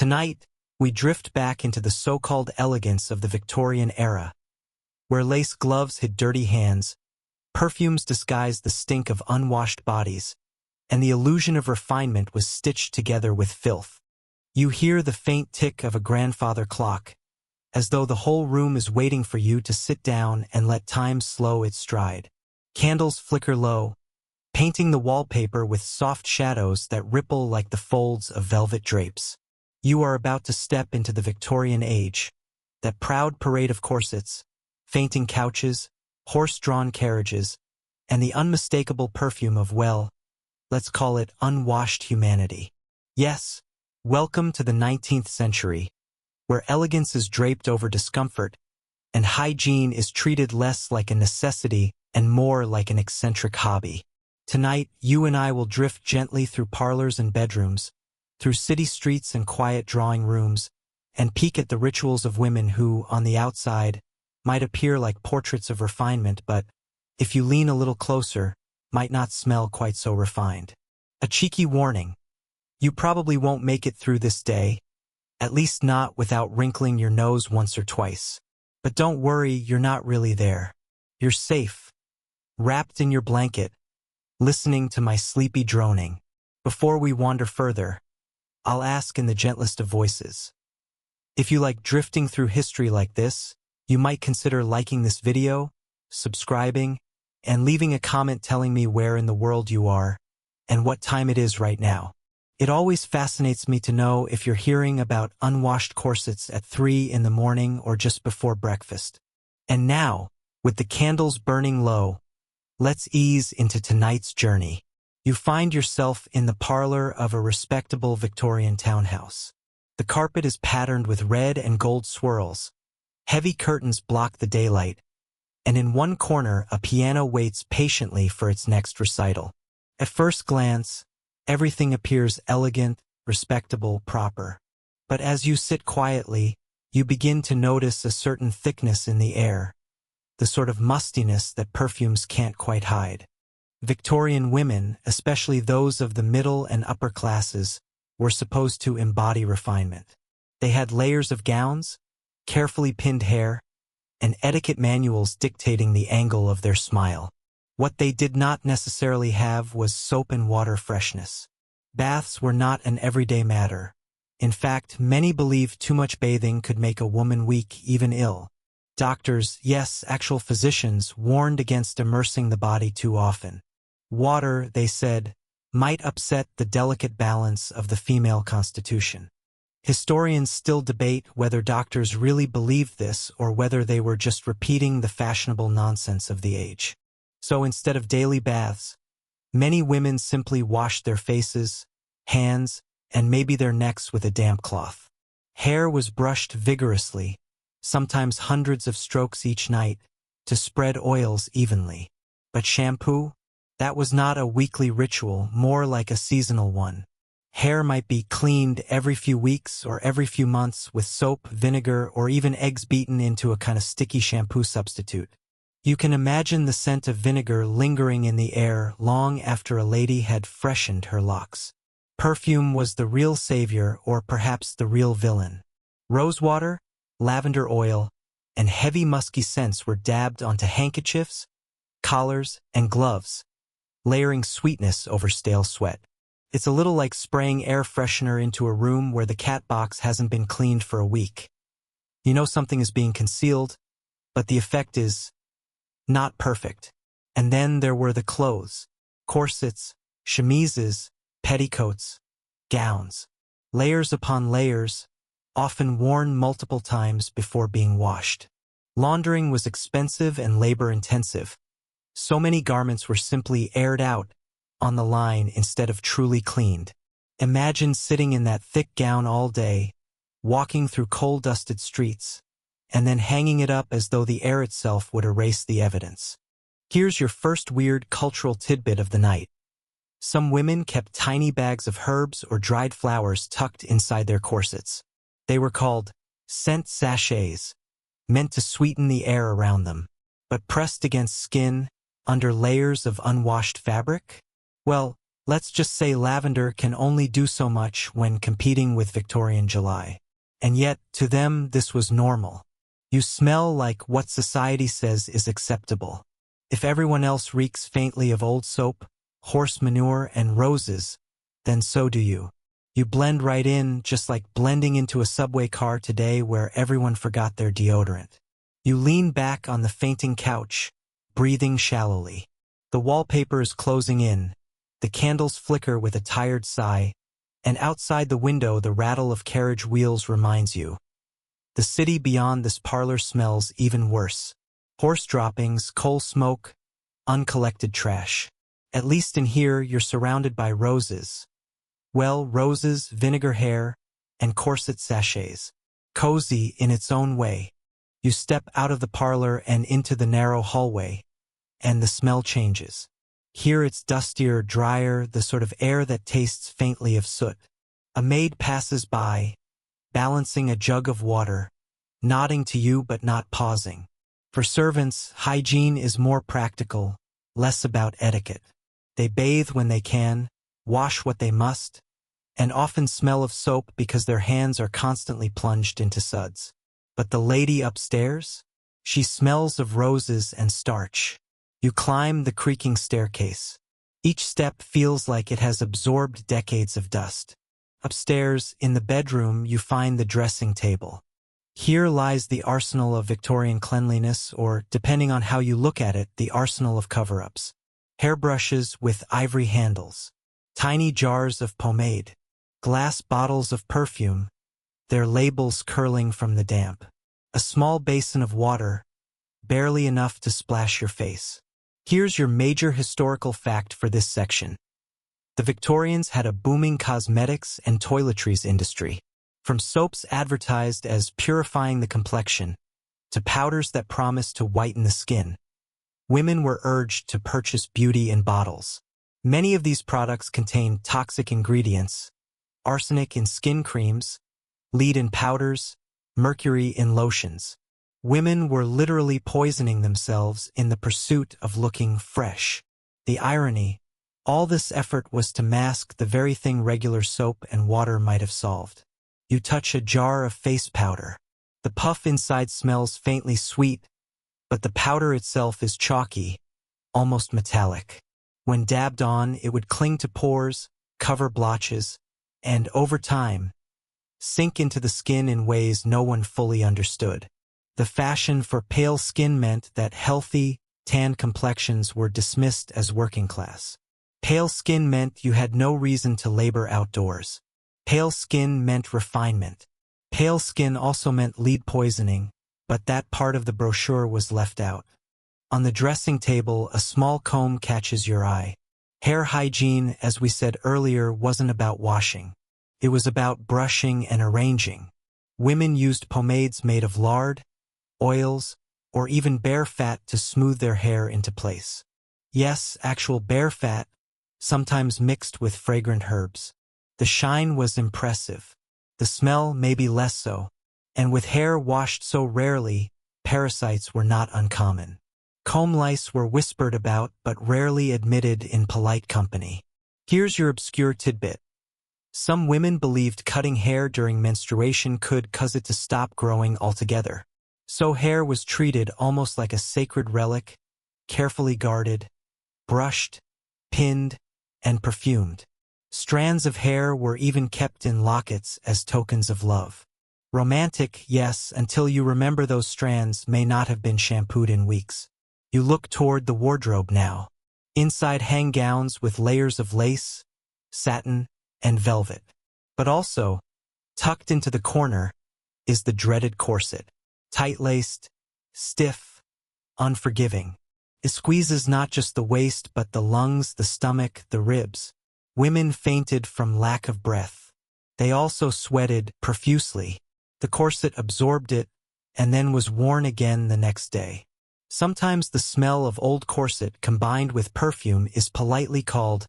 Tonight, we drift back into the so-called elegance of the Victorian era, where lace gloves hid dirty hands, perfumes disguised the stink of unwashed bodies, and the illusion of refinement was stitched together with filth. You hear the faint tick of a grandfather clock, as though the whole room is waiting for you to sit down and let time slow its stride. Candles flicker low, painting the wallpaper with soft shadows that ripple like the folds of velvet drapes. You are about to step into the Victorian age, that proud parade of corsets, fainting couches, horse-drawn carriages, and the unmistakable perfume of, well, let's call it unwashed humanity. Yes, welcome to the 19th century, where elegance is draped over discomfort, and hygiene is treated less like a necessity and more like an eccentric hobby. Tonight, you and I will drift gently through parlors and bedrooms, through city streets and quiet drawing rooms, and peek at the rituals of women who, on the outside, might appear like portraits of refinement, but, if you lean a little closer, might not smell quite so refined. A cheeky warning: you probably won't make it through this day, at least not without wrinkling your nose once or twice. But don't worry, you're not really there. You're safe, wrapped in your blanket, listening to my sleepy droning. Before we wander further, I'll ask in the gentlest of voices. If you like drifting through history like this, you might consider liking this video, subscribing, and leaving a comment telling me where in the world you are and what time it is right now. It always fascinates me to know if you're hearing about unwashed corsets at 3 in the morning or just before breakfast. And now, with the candles burning low, let's ease into tonight's journey. You find yourself in the parlor of a respectable Victorian townhouse. The carpet is patterned with red and gold swirls. Heavy curtains block the daylight, and in one corner a piano waits patiently for its next recital. At first glance, everything appears elegant, respectable, proper. But as you sit quietly, you begin to notice a certain thickness in the air, the sort of mustiness that perfumes can't quite hide. Victorian women, especially those of the middle and upper classes, were supposed to embody refinement. They had layers of gowns, carefully pinned hair, and etiquette manuals dictating the angle of their smile. What they did not necessarily have was soap and water freshness. Baths were not an everyday matter. In fact, many believed too much bathing could make a woman weak, even ill. Doctors, yes, actual physicians, warned against immersing the body too often. Water, they said, might upset the delicate balance of the female constitution. Historians still debate whether doctors really believed this or whether they were just repeating the fashionable nonsense of the age. So instead of daily baths, many women simply washed their faces, hands, and maybe their necks with a damp cloth. Hair was brushed vigorously, sometimes hundreds of strokes each night, to spread oils evenly. But shampoo? That was not a weekly ritual, more like a seasonal one. Hair might be cleaned every few weeks or every few months with soap, vinegar, or even eggs beaten into a kind of sticky shampoo substitute. You can imagine the scent of vinegar lingering in the air long after a lady had freshened her locks. Perfume was the real savior, or perhaps the real villain. Rosewater, lavender oil, and heavy musky scents were dabbed onto handkerchiefs, collars, and gloves, layering sweetness over stale sweat. It's a little like spraying air freshener into a room where the cat box hasn't been cleaned for a week. You know something is being concealed, but the effect is not perfect. And then there were the clothes: corsets, chemises, petticoats, gowns, layers upon layers, often worn multiple times before being washed. Laundering was expensive and labor-intensive. So many garments were simply aired out on the line instead of truly cleaned. Imagine sitting in that thick gown all day, walking through coal-dusted streets, and then hanging it up as though the air itself would erase the evidence. Here's your first weird cultural tidbit of the night. Some women kept tiny bags of herbs or dried flowers tucked inside their corsets. They were called scent sachets, meant to sweeten the air around them, but pressed against skin, under layers of unwashed fabric? Well, Let's just say lavender can only do so much when competing with Victorian July. And yet, to them, this was normal. You smell like what society says is acceptable. If everyone else reeks faintly of old soap, horse manure, and roses, then so do you. You blend right in, just like blending into a subway car today where everyone forgot their deodorant. You lean back on the fainting couch, breathing shallowly. The wallpaper is closing in. The candles flicker with a tired sigh, and outside the window the rattle of carriage wheels reminds you. The city beyond this parlor smells even worse. Horse droppings, coal smoke, uncollected trash. At least in here you're surrounded by roses. Well, roses, vinegar hair, and corset sachets. Cozy in its own way. You step out of the parlor and into the narrow hallway, and the smell changes. Here it's dustier, drier, the sort of air that tastes faintly of soot. A maid passes by, balancing a jug of water, nodding to you but not pausing. For servants, hygiene is more practical, less about etiquette. They bathe when they can, wash what they must, and often smell of soap because their hands are constantly plunged into suds. But the lady upstairs? She smells of roses and starch. You climb the creaking staircase. Each step feels like it has absorbed decades of dust. Upstairs, in the bedroom, you find the dressing table. Here lies the arsenal of Victorian cleanliness, or, depending on how you look at it, the arsenal of cover-ups. Hairbrushes with ivory handles. Tiny jars of pomade. Glass bottles of perfume, their labels curling from the damp. A small basin of water, barely enough to splash your face. Here's your major historical fact for this section. The Victorians had a booming cosmetics and toiletries industry. From soaps advertised as purifying the complexion, to powders that promised to whiten the skin, women were urged to purchase beauty in bottles. Many of these products contain toxic ingredients, arsenic in skin creams, lead in powders, mercury in lotions. Women were literally poisoning themselves in the pursuit of looking fresh. The irony, all this effort was to mask the very thing regular soap and water might have solved. You touch a jar of face powder. The puff inside smells faintly sweet, but the powder itself is chalky, almost metallic. When dabbed on, it would cling to pores, cover blotches, and over time, sink into the skin in ways no one fully understood. The fashion for pale skin meant that healthy, tan complexions were dismissed as working class. Pale skin meant you had no reason to labor outdoors. Pale skin meant refinement. Pale skin also meant lead poisoning, but that part of the brochure was left out. On the dressing table, a small comb catches your eye. Hair hygiene, as we said earlier, wasn't about washing. It was about brushing and arranging. Women used pomades made of lard, oils, or even bear fat to smooth their hair into place. Yes, actual bear fat, sometimes mixed with fragrant herbs. The shine was impressive. The smell maybe less so. And with hair washed so rarely, parasites were not uncommon. Comb lice were whispered about but rarely admitted in polite company. Here's your obscure tidbit. Some women believed cutting hair during menstruation could cause it to stop growing altogether. So hair was treated almost like a sacred relic, carefully guarded, brushed, pinned, and perfumed. Strands of hair were even kept in lockets as tokens of love. Romantic, yes, until you remember those strands may not have been shampooed in weeks. You look toward the wardrobe now. Inside hang gowns with layers of lace, satin, and velvet. But also, tucked into the corner, is the dreaded corset. Tight-laced, stiff, unforgiving. It squeezes not just the waist but the lungs, the stomach, the ribs. Women fainted from lack of breath. They also sweated profusely. The corset absorbed it, and then was worn again the next day. Sometimes the smell of old corset combined with perfume is politely called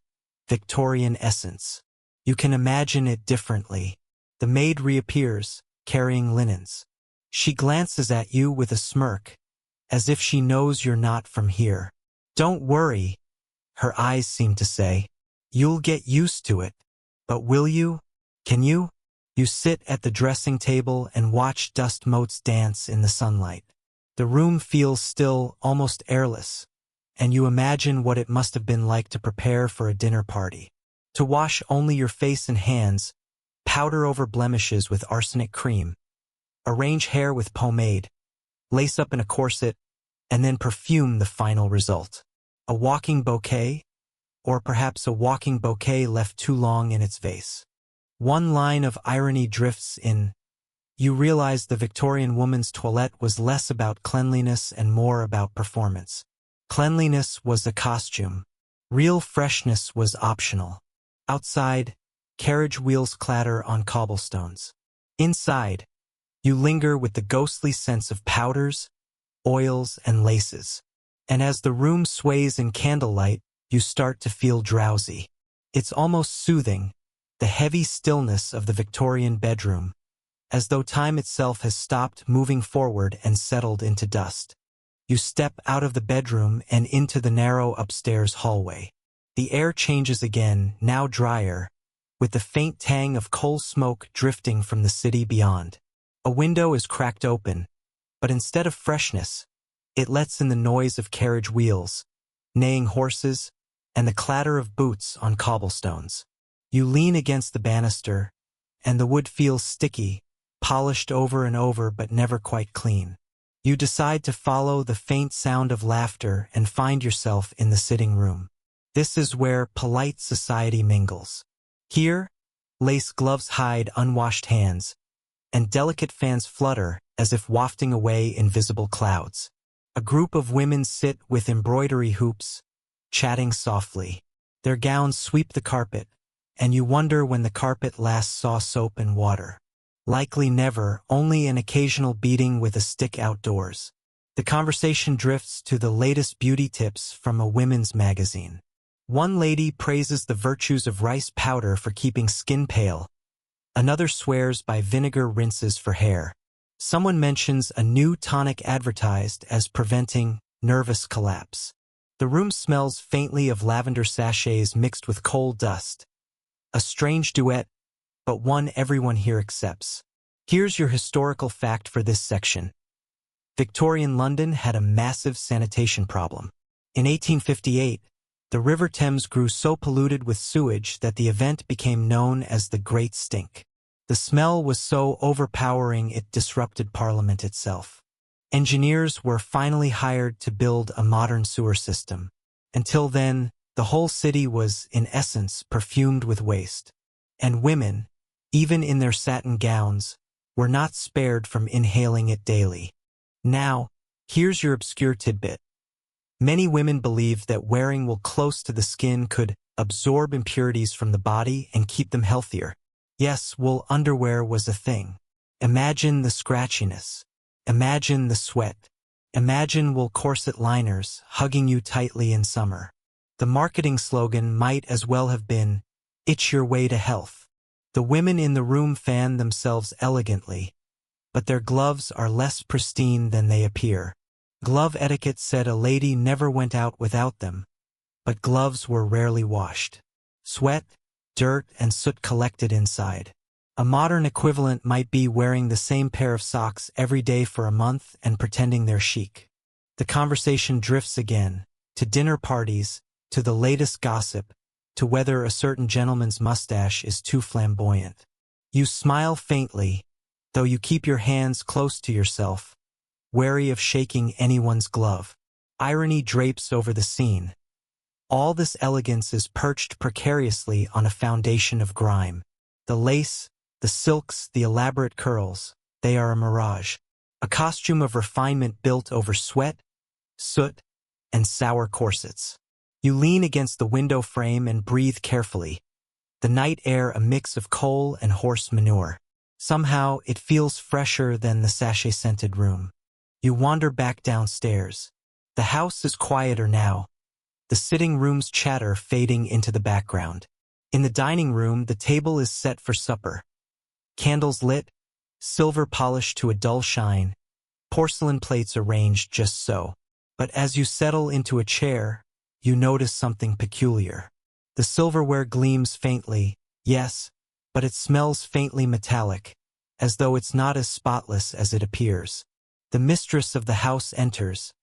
Victorian essence. You can imagine it differently. The maid reappears, carrying linens. She glances at you with a smirk, as if she knows you're not from here. Don't worry, her eyes seem to say. You'll get used to it. But will you? Can you? You sit at the dressing table and watch dust motes dance in the sunlight. The room feels still, almost airless, and you imagine what it must have been like to prepare for a dinner party. To wash only your face and hands, powder over blemishes with arsenic cream, arrange hair with pomade, lace up in a corset, and then perfume the final result. A walking bouquet? Or perhaps a walking bouquet left too long in its vase. One line of irony drifts in. You realize the Victorian woman's toilette was less about cleanliness and more about performance. Cleanliness was a costume. Real freshness was optional. Outside, carriage wheels clatter on cobblestones. Inside, you linger with the ghostly sense of powders, oils, and laces. And as the room sways in candlelight, you start to feel drowsy. It's almost soothing, the heavy stillness of the Victorian bedroom, as though time itself has stopped moving forward and settled into dust. You step out of the bedroom and into the narrow upstairs hallway. The air changes again, now drier, with the faint tang of coal smoke drifting from the city beyond. A window is cracked open, but instead of freshness, it lets in the noise of carriage wheels, neighing horses, and the clatter of boots on cobblestones. You lean against the banister, and the wood feels sticky, polished over and over but never quite clean. You decide to follow the faint sound of laughter and find yourself in the sitting room. This is where polite society mingles. Here, lace gloves hide unwashed hands, and delicate fans flutter as if wafting away invisible clouds. A group of women sit with embroidery hoops, chatting softly. Their gowns sweep the carpet, and you wonder when the carpet last saw soap and water. Likely never, only an occasional beating with a stick outdoors. The conversation drifts to the latest beauty tips from a women's magazine. One lady praises the virtues of rice powder for keeping skin pale. Another swears by vinegar rinses for hair. Someone mentions a new tonic advertised as preventing nervous collapse. The room smells faintly of lavender sachets mixed with coal dust. A strange duet, but one everyone here accepts. Here's your historical fact for this section. Victorian London had a massive sanitation problem. In 1858, the River Thames grew so polluted with sewage that the event became known as the Great Stink. The smell was so overpowering it disrupted Parliament itself. Engineers were finally hired to build a modern sewer system. Until then, the whole city was, in essence, perfumed with waste. And women, even in their satin gowns, were not spared from inhaling it daily. Now, here's your obscure tidbit. Many women believed that wearing wool close to the skin could absorb impurities from the body and keep them healthier. Yes, wool underwear was a thing. Imagine the scratchiness. Imagine the sweat. Imagine wool corset liners hugging you tightly in summer. The marketing slogan might as well have been, "It's your way to health." The women in the room fan themselves elegantly, but their gloves are less pristine than they appear. Glove etiquette said a lady never went out without them, but gloves were rarely washed. Sweat, dirt, and soot collected inside. A modern equivalent might be wearing the same pair of socks every day for a month and pretending they're chic. The conversation drifts again, to dinner parties, to the latest gossip, to whether a certain gentleman's mustache is too flamboyant. You smile faintly, though you keep your hands close to yourself, wary of shaking anyone's glove. Irony drapes over the scene. All this elegance is perched precariously on a foundation of grime. The lace, the silks, the elaborate curls, they are a mirage. A costume of refinement built over sweat, soot, and sour corsets. You lean against the window frame and breathe carefully. The night air a mix of coal and horse manure. Somehow, it feels fresher than the sachet-scented room. You wander back downstairs. The house is quieter now, the sitting room's chatter fading into the background. In the dining room, the table is set for supper. Candles lit, silver polished to a dull shine, porcelain plates arranged just so. But as you settle into a chair, you notice something peculiar. The silverware gleams faintly, yes, but it smells faintly metallic, as though it's not as spotless as it appears. The mistress of the house enters,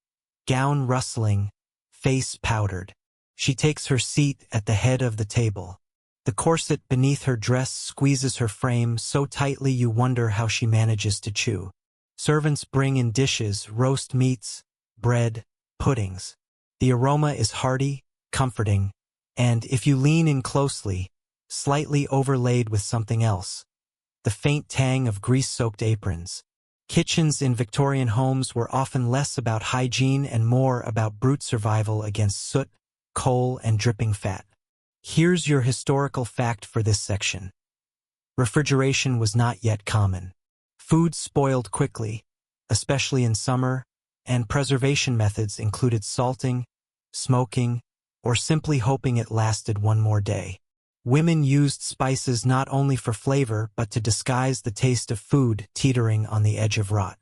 gown rustling, face powdered. She takes her seat at the head of the table. The corset beneath her dress squeezes her frame so tightly you wonder how she manages to chew. Servants bring in dishes, roast meats, bread, puddings. The aroma is hearty, comforting, and, if you lean in closely, slightly overlaid with something else. The faint tang of grease-soaked aprons. Kitchens in Victorian homes were often less about hygiene and more about brute survival against soot, coal, and dripping fat. Here's your historical fact for this section. Refrigeration was not yet common. Food spoiled quickly, especially in summer, and preservation methods included salting, smoking, or simply hoping it lasted one more day. Women used spices not only for flavor but to disguise the taste of food teetering on the edge of rot.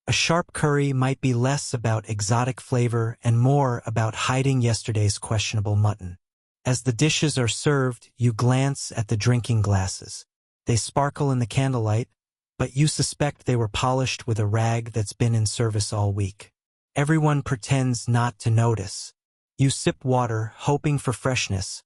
A sharp curry might be less about exotic flavor and more about hiding yesterday's questionable mutton. As the dishes are served, you glance at the drinking glasses. They sparkle in the candlelight, but you suspect they were polished with a rag that's been in service all week. Everyone pretends not to notice. You sip water, hoping for freshness,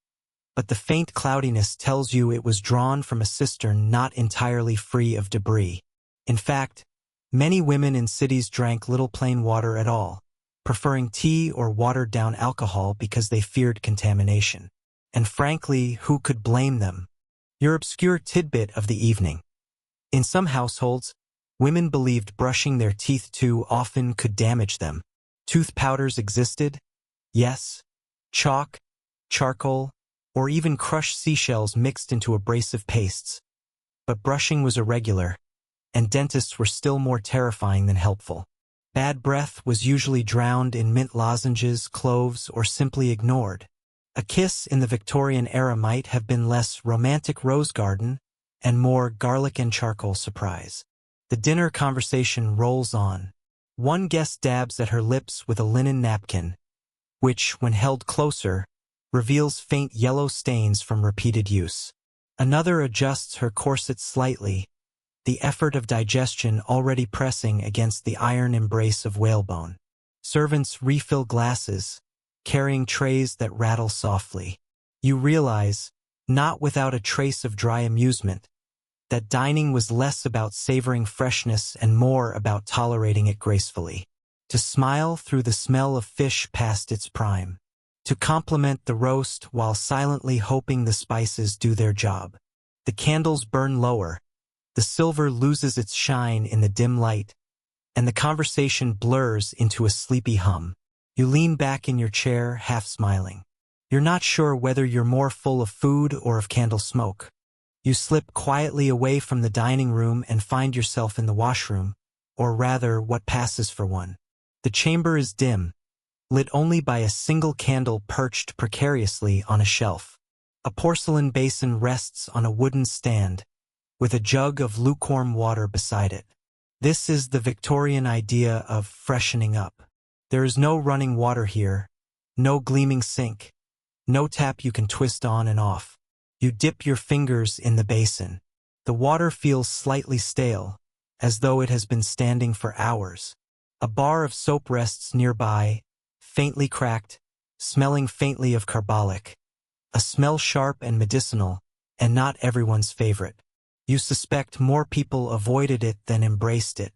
but the faint cloudiness tells you it was drawn from a cistern not entirely free of debris. In fact, many women in cities drank little plain water at all, preferring tea or watered-down alcohol because they feared contamination. And frankly, who could blame them? Your obscure tidbit of the evening. In some households, women believed brushing their teeth too often could damage them. Tooth powders existed, yes, chalk, charcoal, or even crushed seashells mixed into abrasive pastes. But brushing was irregular, and dentists were still more terrifying than helpful. Bad breath was usually drowned in mint lozenges, cloves, or simply ignored. A kiss in the Victorian era might have been less romantic rose garden and more garlic and charcoal surprise. The dinner conversation rolls on. One guest dabs at her lips with a linen napkin, which, when held closer, reveals faint yellow stains from repeated use. Another adjusts her corset slightly, the effort of digestion already pressing against the iron embrace of whalebone. Servants refill glasses, carrying trays that rattle softly. You realize, not without a trace of dry amusement, that dining was less about savoring freshness and more about tolerating it gracefully. To smile through the smell of fish past its prime. To compliment the roast while silently hoping the spices do their job. The candles burn lower, the silver loses its shine in the dim light, and the conversation blurs into a sleepy hum. You lean back in your chair, half smiling. You're not sure whether you're more full of food or of candle smoke. You slip quietly away from the dining room and find yourself in the washroom, or rather what passes for one. The chamber is dim, lit only by a single candle perched precariously on a shelf. A porcelain basin rests on a wooden stand, with a jug of lukewarm water beside it. This is the Victorian idea of freshening up. There is no running water here, no gleaming sink, no tap you can twist on and off. You dip your fingers in the basin. The water feels slightly stale, as though it has been standing for hours. A bar of soap rests nearby, faintly cracked, smelling faintly of carbolic. A smell sharp and medicinal, and not everyone's favorite. You suspect more people avoided it than embraced it.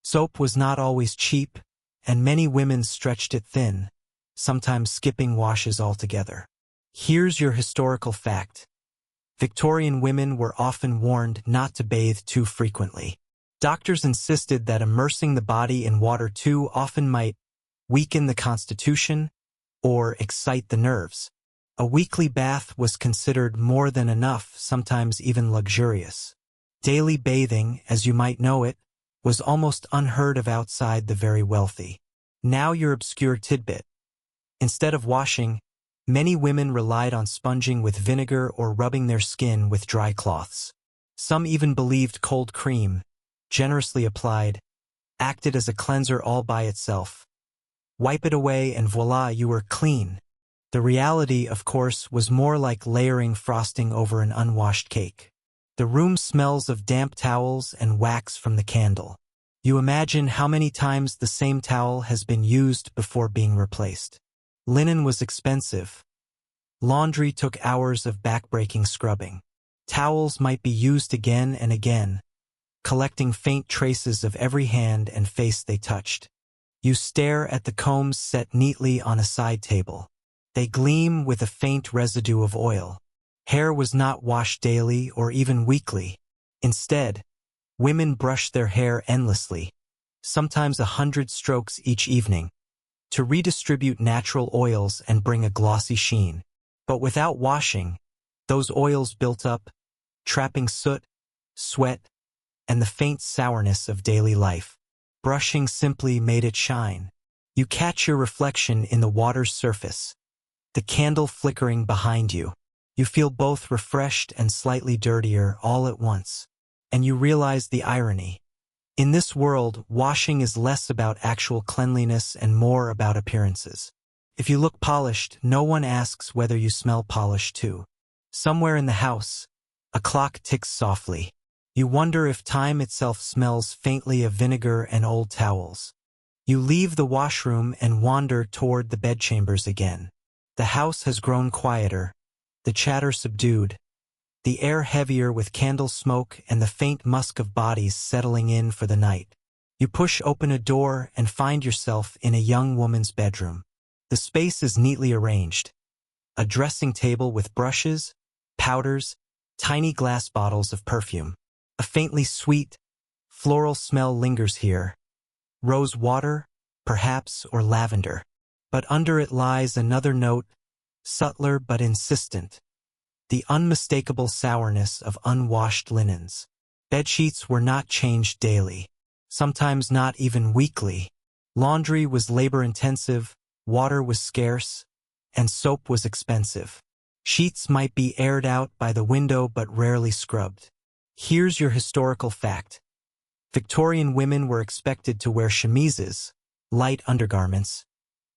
Soap was not always cheap, and many women stretched it thin, sometimes skipping washes altogether. Here's your historical fact. Victorian women were often warned not to bathe too frequently. Doctors insisted that immersing the body in water too often might weaken the constitution or excite the nerves. A weekly bath was considered more than enough, sometimes even luxurious. Daily bathing, as you might know it, was almost unheard of outside the very wealthy. Now your obscure tidbit. Instead of washing, many women relied on sponging with vinegar or rubbing their skin with dry cloths. Some even believed cold cream, generously applied, acted as a cleanser all by itself. Wipe it away and voila, you were clean. The reality, of course, was more like layering frosting over an unwashed cake. The room smells of damp towels and wax from the candle. You imagine how many times the same towel has been used before being replaced. Linen was expensive. Laundry took hours of back-breaking scrubbing. Towels might be used again and again, collecting faint traces of every hand and face they touched. You stare at the combs set neatly on a side table. They gleam with a faint residue of oil. Hair was not washed daily or even weekly. Instead, women brushed their hair endlessly, sometimes 100 strokes each evening, to redistribute natural oils and bring a glossy sheen. But without washing, those oils built up, trapping soot, sweat, and the faint sourness of daily life. Brushing simply made it shine. You catch your reflection in the water's surface, the candle flickering behind you. You feel both refreshed and slightly dirtier all at once. And you realize the irony. In this world, washing is less about actual cleanliness and more about appearances. If you look polished, no one asks whether you smell polished too. Somewhere in the house, a clock ticks softly. You wonder if time itself smells faintly of vinegar and old towels. You leave the washroom and wander toward the bedchambers again. The house has grown quieter, the chatter subdued, the air heavier with candle smoke and the faint musk of bodies settling in for the night. You push open a door and find yourself in a young woman's bedroom. The space is neatly arranged. A dressing table with brushes, powders, tiny glass bottles of perfume. A faintly sweet, floral smell lingers here. Rose water, perhaps, or lavender. But under it lies another note, subtler but insistent. The unmistakable sourness of unwashed linens. Bedsheets were not changed daily, sometimes not even weekly. Laundry was labor-intensive, water was scarce, and soap was expensive. Sheets might be aired out by the window but rarely scrubbed. Here's your historical fact. Victorian women were expected to wear chemises, light undergarments,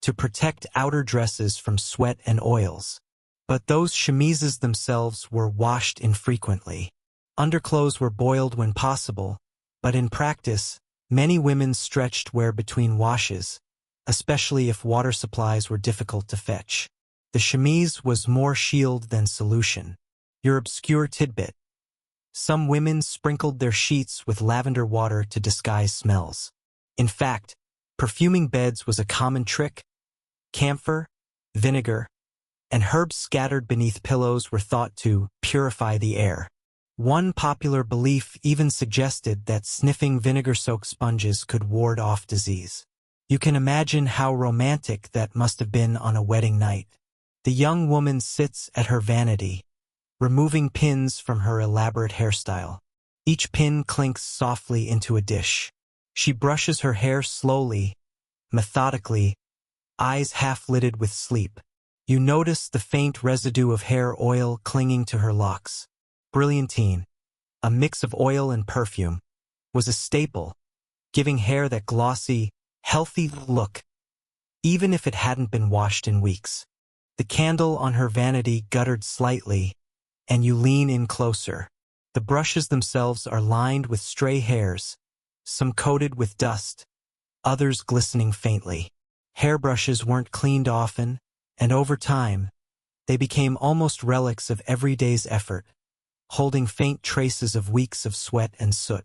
to protect outer dresses from sweat and oils. But those chemises themselves were washed infrequently. Underclothes were boiled when possible, but in practice, many women stretched wear between washes, especially if water supplies were difficult to fetch. The chemise was more shield than solution. Your obscure tidbit. Some women sprinkled their sheets with lavender water to disguise smells. In fact, perfuming beds was a common trick. Camphor, vinegar, and herbs scattered beneath pillows were thought to purify the air. One popular belief even suggested that sniffing vinegar-soaked sponges could ward off disease. You can imagine how romantic that must have been on a wedding night. The young woman sits at her vanity, removing pins from her elaborate hairstyle. Each pin clinks softly into a dish. She brushes her hair slowly, methodically, eyes half-lidded with sleep. You notice the faint residue of hair oil clinging to her locks. Brilliantine, a mix of oil and perfume, was a staple, giving hair that glossy, healthy look, even if it hadn't been washed in weeks. The candle on her vanity guttered slightly, and you lean in closer. The brushes themselves are lined with stray hairs, some coated with dust, others glistening faintly. Hairbrushes weren't cleaned often, and over time, they became almost relics of every day's effort, holding faint traces of weeks of sweat and soot.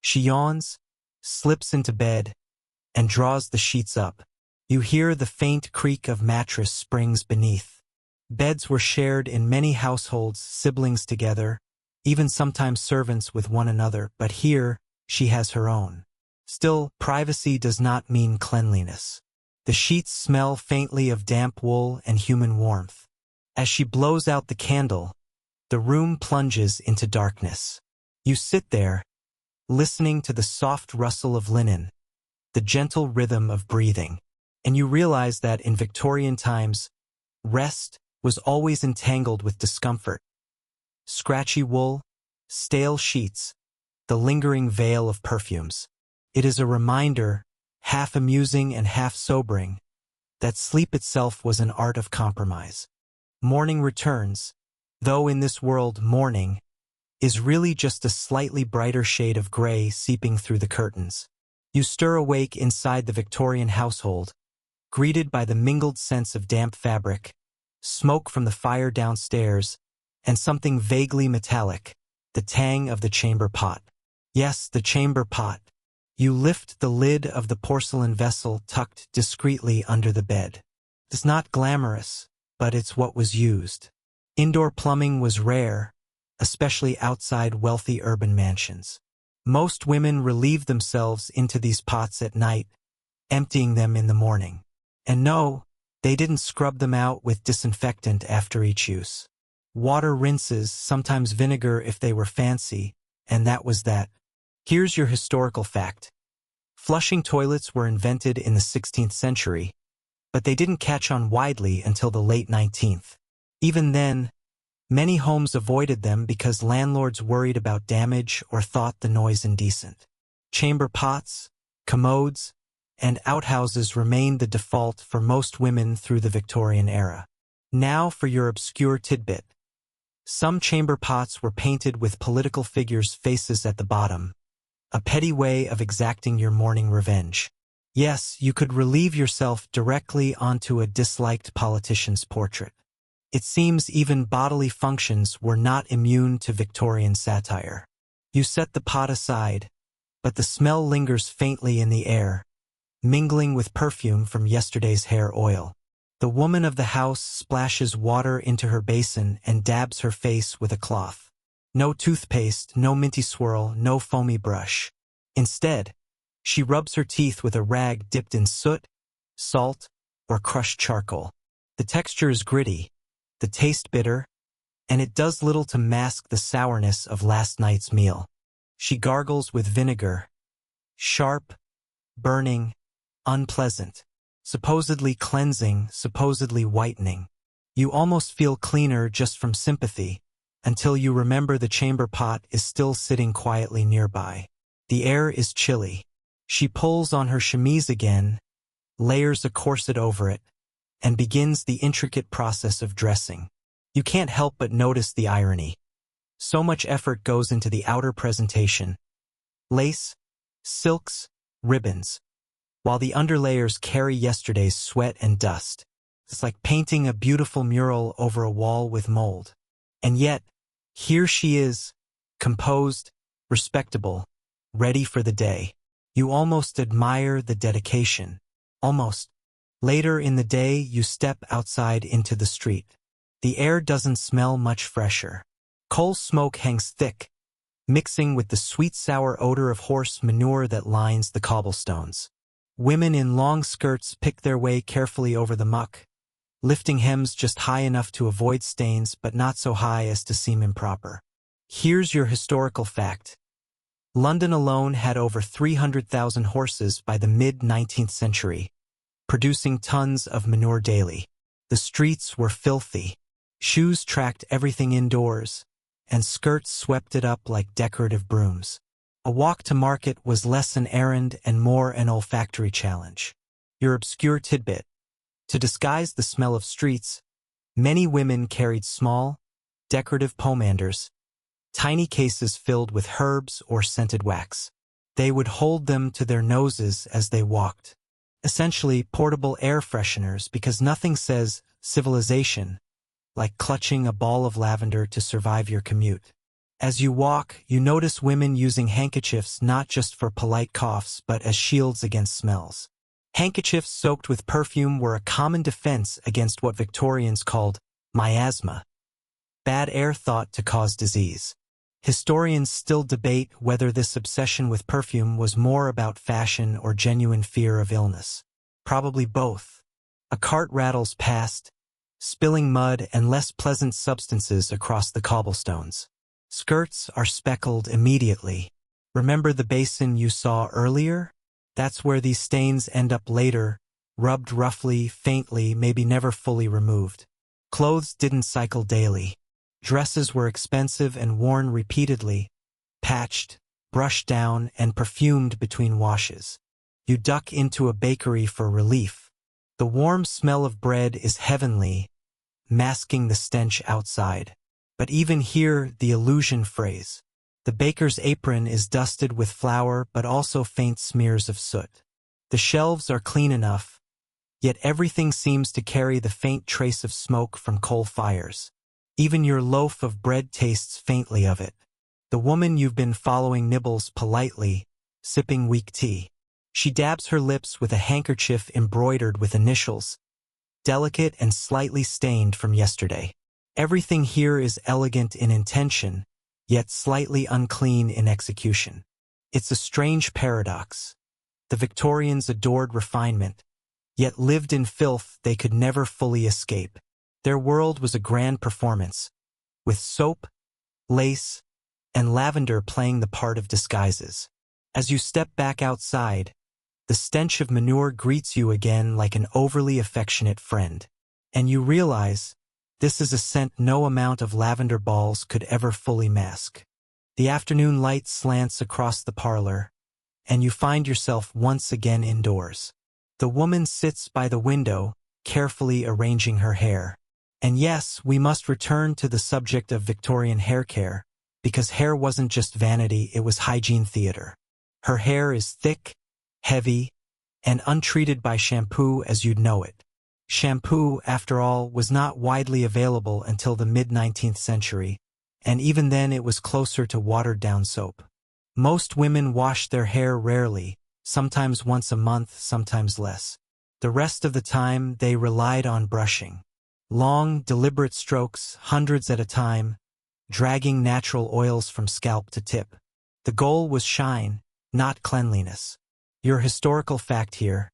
She yawns, slips into bed, and draws the sheets up. You hear the faint creak of mattress springs beneath. Beds were shared in many households, siblings together, even sometimes servants with one another, but here she has her own. Still, privacy does not mean cleanliness. The sheets smell faintly of damp wool and human warmth. As she blows out the candle, the room plunges into darkness. You sit there, listening to the soft rustle of linen, the gentle rhythm of breathing, and you realize that in Victorian times, rest was always entangled with discomfort. Scratchy wool, stale sheets, the lingering veil of perfumes. It is a reminder, half amusing and half sobering, that sleep itself was an art of compromise. Morning returns, though in this world morning is really just a slightly brighter shade of gray seeping through the curtains. You stir awake inside the Victorian household, greeted by the mingled scents of damp fabric, smoke from the fire downstairs, and something vaguely metallic, the tang of the chamber pot. Yes, the chamber pot. You lift the lid of the porcelain vessel tucked discreetly under the bed. It's not glamorous, but it's what was used. Indoor plumbing was rare, especially outside wealthy urban mansions. Most women relieve themselves into these pots at night, emptying them in the morning. And no, they didn't scrub them out with disinfectant after each use. Water rinses, sometimes vinegar if they were fancy, and that was that. Here's your historical fact. Flushing toilets were invented in the 16th century, but they didn't catch on widely until the late 19th. Even then, many homes avoided them because landlords worried about damage or thought the noise indecent. Chamber pots, commodes, and outhouses remained the default for most women through the Victorian era. Now for your obscure tidbit. Some chamber pots were painted with political figures' faces at the bottom, a petty way of exacting your morning revenge. Yes, you could relieve yourself directly onto a disliked politician's portrait. It seems even bodily functions were not immune to Victorian satire. You set the pot aside, but the smell lingers faintly in the air, mingling with perfume from yesterday's hair oil. The woman of the house splashes water into her basin and dabs her face with a cloth. No toothpaste, no minty swirl, no foamy brush. Instead, she rubs her teeth with a rag dipped in soot, salt, or crushed charcoal. The texture is gritty, the taste bitter, and it does little to mask the sourness of last night's meal. She gargles with vinegar. Sharp, burning, unpleasant. Supposedly cleansing, supposedly whitening. You almost feel cleaner just from sympathy, until you remember the chamber pot is still sitting quietly nearby. The air is chilly. She pulls on her chemise again, layers a corset over it, and begins the intricate process of dressing. You can't help but notice the irony. So much effort goes into the outer presentation. Lace, silks, ribbons, while the underlayers carry yesterday's sweat and dust. It's like painting a beautiful mural over a wall with mold. And yet, here she is, composed, respectable, ready for the day. You almost admire the dedication. Almost. Later in the day, you step outside into the street. The air doesn't smell much fresher. Coal smoke hangs thick, mixing with the sweet-sour odor of horse manure that lines the cobblestones. Women in long skirts pick their way carefully over the muck, lifting hems just high enough to avoid stains but not so high as to seem improper. Here's your historical fact. London alone had over 300,000 horses by the mid-19th century, producing tons of manure daily. The streets were filthy. Shoes tracked everything indoors, and skirts swept it up like decorative brooms. A walk to market was less an errand and more an olfactory challenge. Your obscure tidbit. To disguise the smell of streets, many women carried small, decorative pomanders, tiny cases filled with herbs or scented wax. They would hold them to their noses as they walked. Essentially portable air fresheners, because nothing says civilization like clutching a ball of lavender to survive your commute. As you walk, you notice women using handkerchiefs not just for polite coughs but as shields against smells. Handkerchiefs soaked with perfume were a common defense against what Victorians called miasma, bad air thought to cause disease. Historians still debate whether this obsession with perfume was more about fashion or genuine fear of illness. Probably both. A cart rattles past, spilling mud and less pleasant substances across the cobblestones. Skirts are speckled immediately. Remember the basin you saw earlier? That's where these stains end up later, rubbed roughly, faintly, maybe never fully removed. Clothes didn't cycle daily. Dresses were expensive and worn repeatedly, patched, brushed down, and perfumed between washes. You duck into a bakery for relief, The warm smell of bread is heavenly, masking the stench outside. But even here, the illusion frays. The baker's apron is dusted with flour but also faint smears of soot. The shelves are clean enough, yet everything seems to carry the faint trace of smoke from coal fires. Even your loaf of bread tastes faintly of it. The woman you've been following nibbles politely, sipping weak tea. She dabs her lips with a handkerchief embroidered with initials, delicate and slightly stained from yesterday. Everything here is elegant in intention, yet slightly unclean in execution. It's a strange paradox. The Victorians adored refinement, yet lived in filth they could never fully escape. Their world was a grand performance, with soap, lace, and lavender playing the part of disguises. As you step back outside, the stench of manure greets you again like an overly affectionate friend. And you realize, this is a scent no amount of lavender balls could ever fully mask. The afternoon light slants across the parlor, and you find yourself once again indoors. The woman sits by the window, carefully arranging her hair. And yes, we must return to the subject of Victorian hair care, because hair wasn't just vanity, it was hygiene theater. Her hair is thick, heavy, and untreated by shampoo as you'd know it. Shampoo, after all, was not widely available until the mid-19th century, and even then it was closer to watered-down soap. Most women washed their hair rarely, sometimes once a month, sometimes less. The rest of the time, they relied on brushing. Long, deliberate strokes, hundreds at a time, dragging natural oils from scalp to tip. The goal was shine, not cleanliness. Your historical fact here: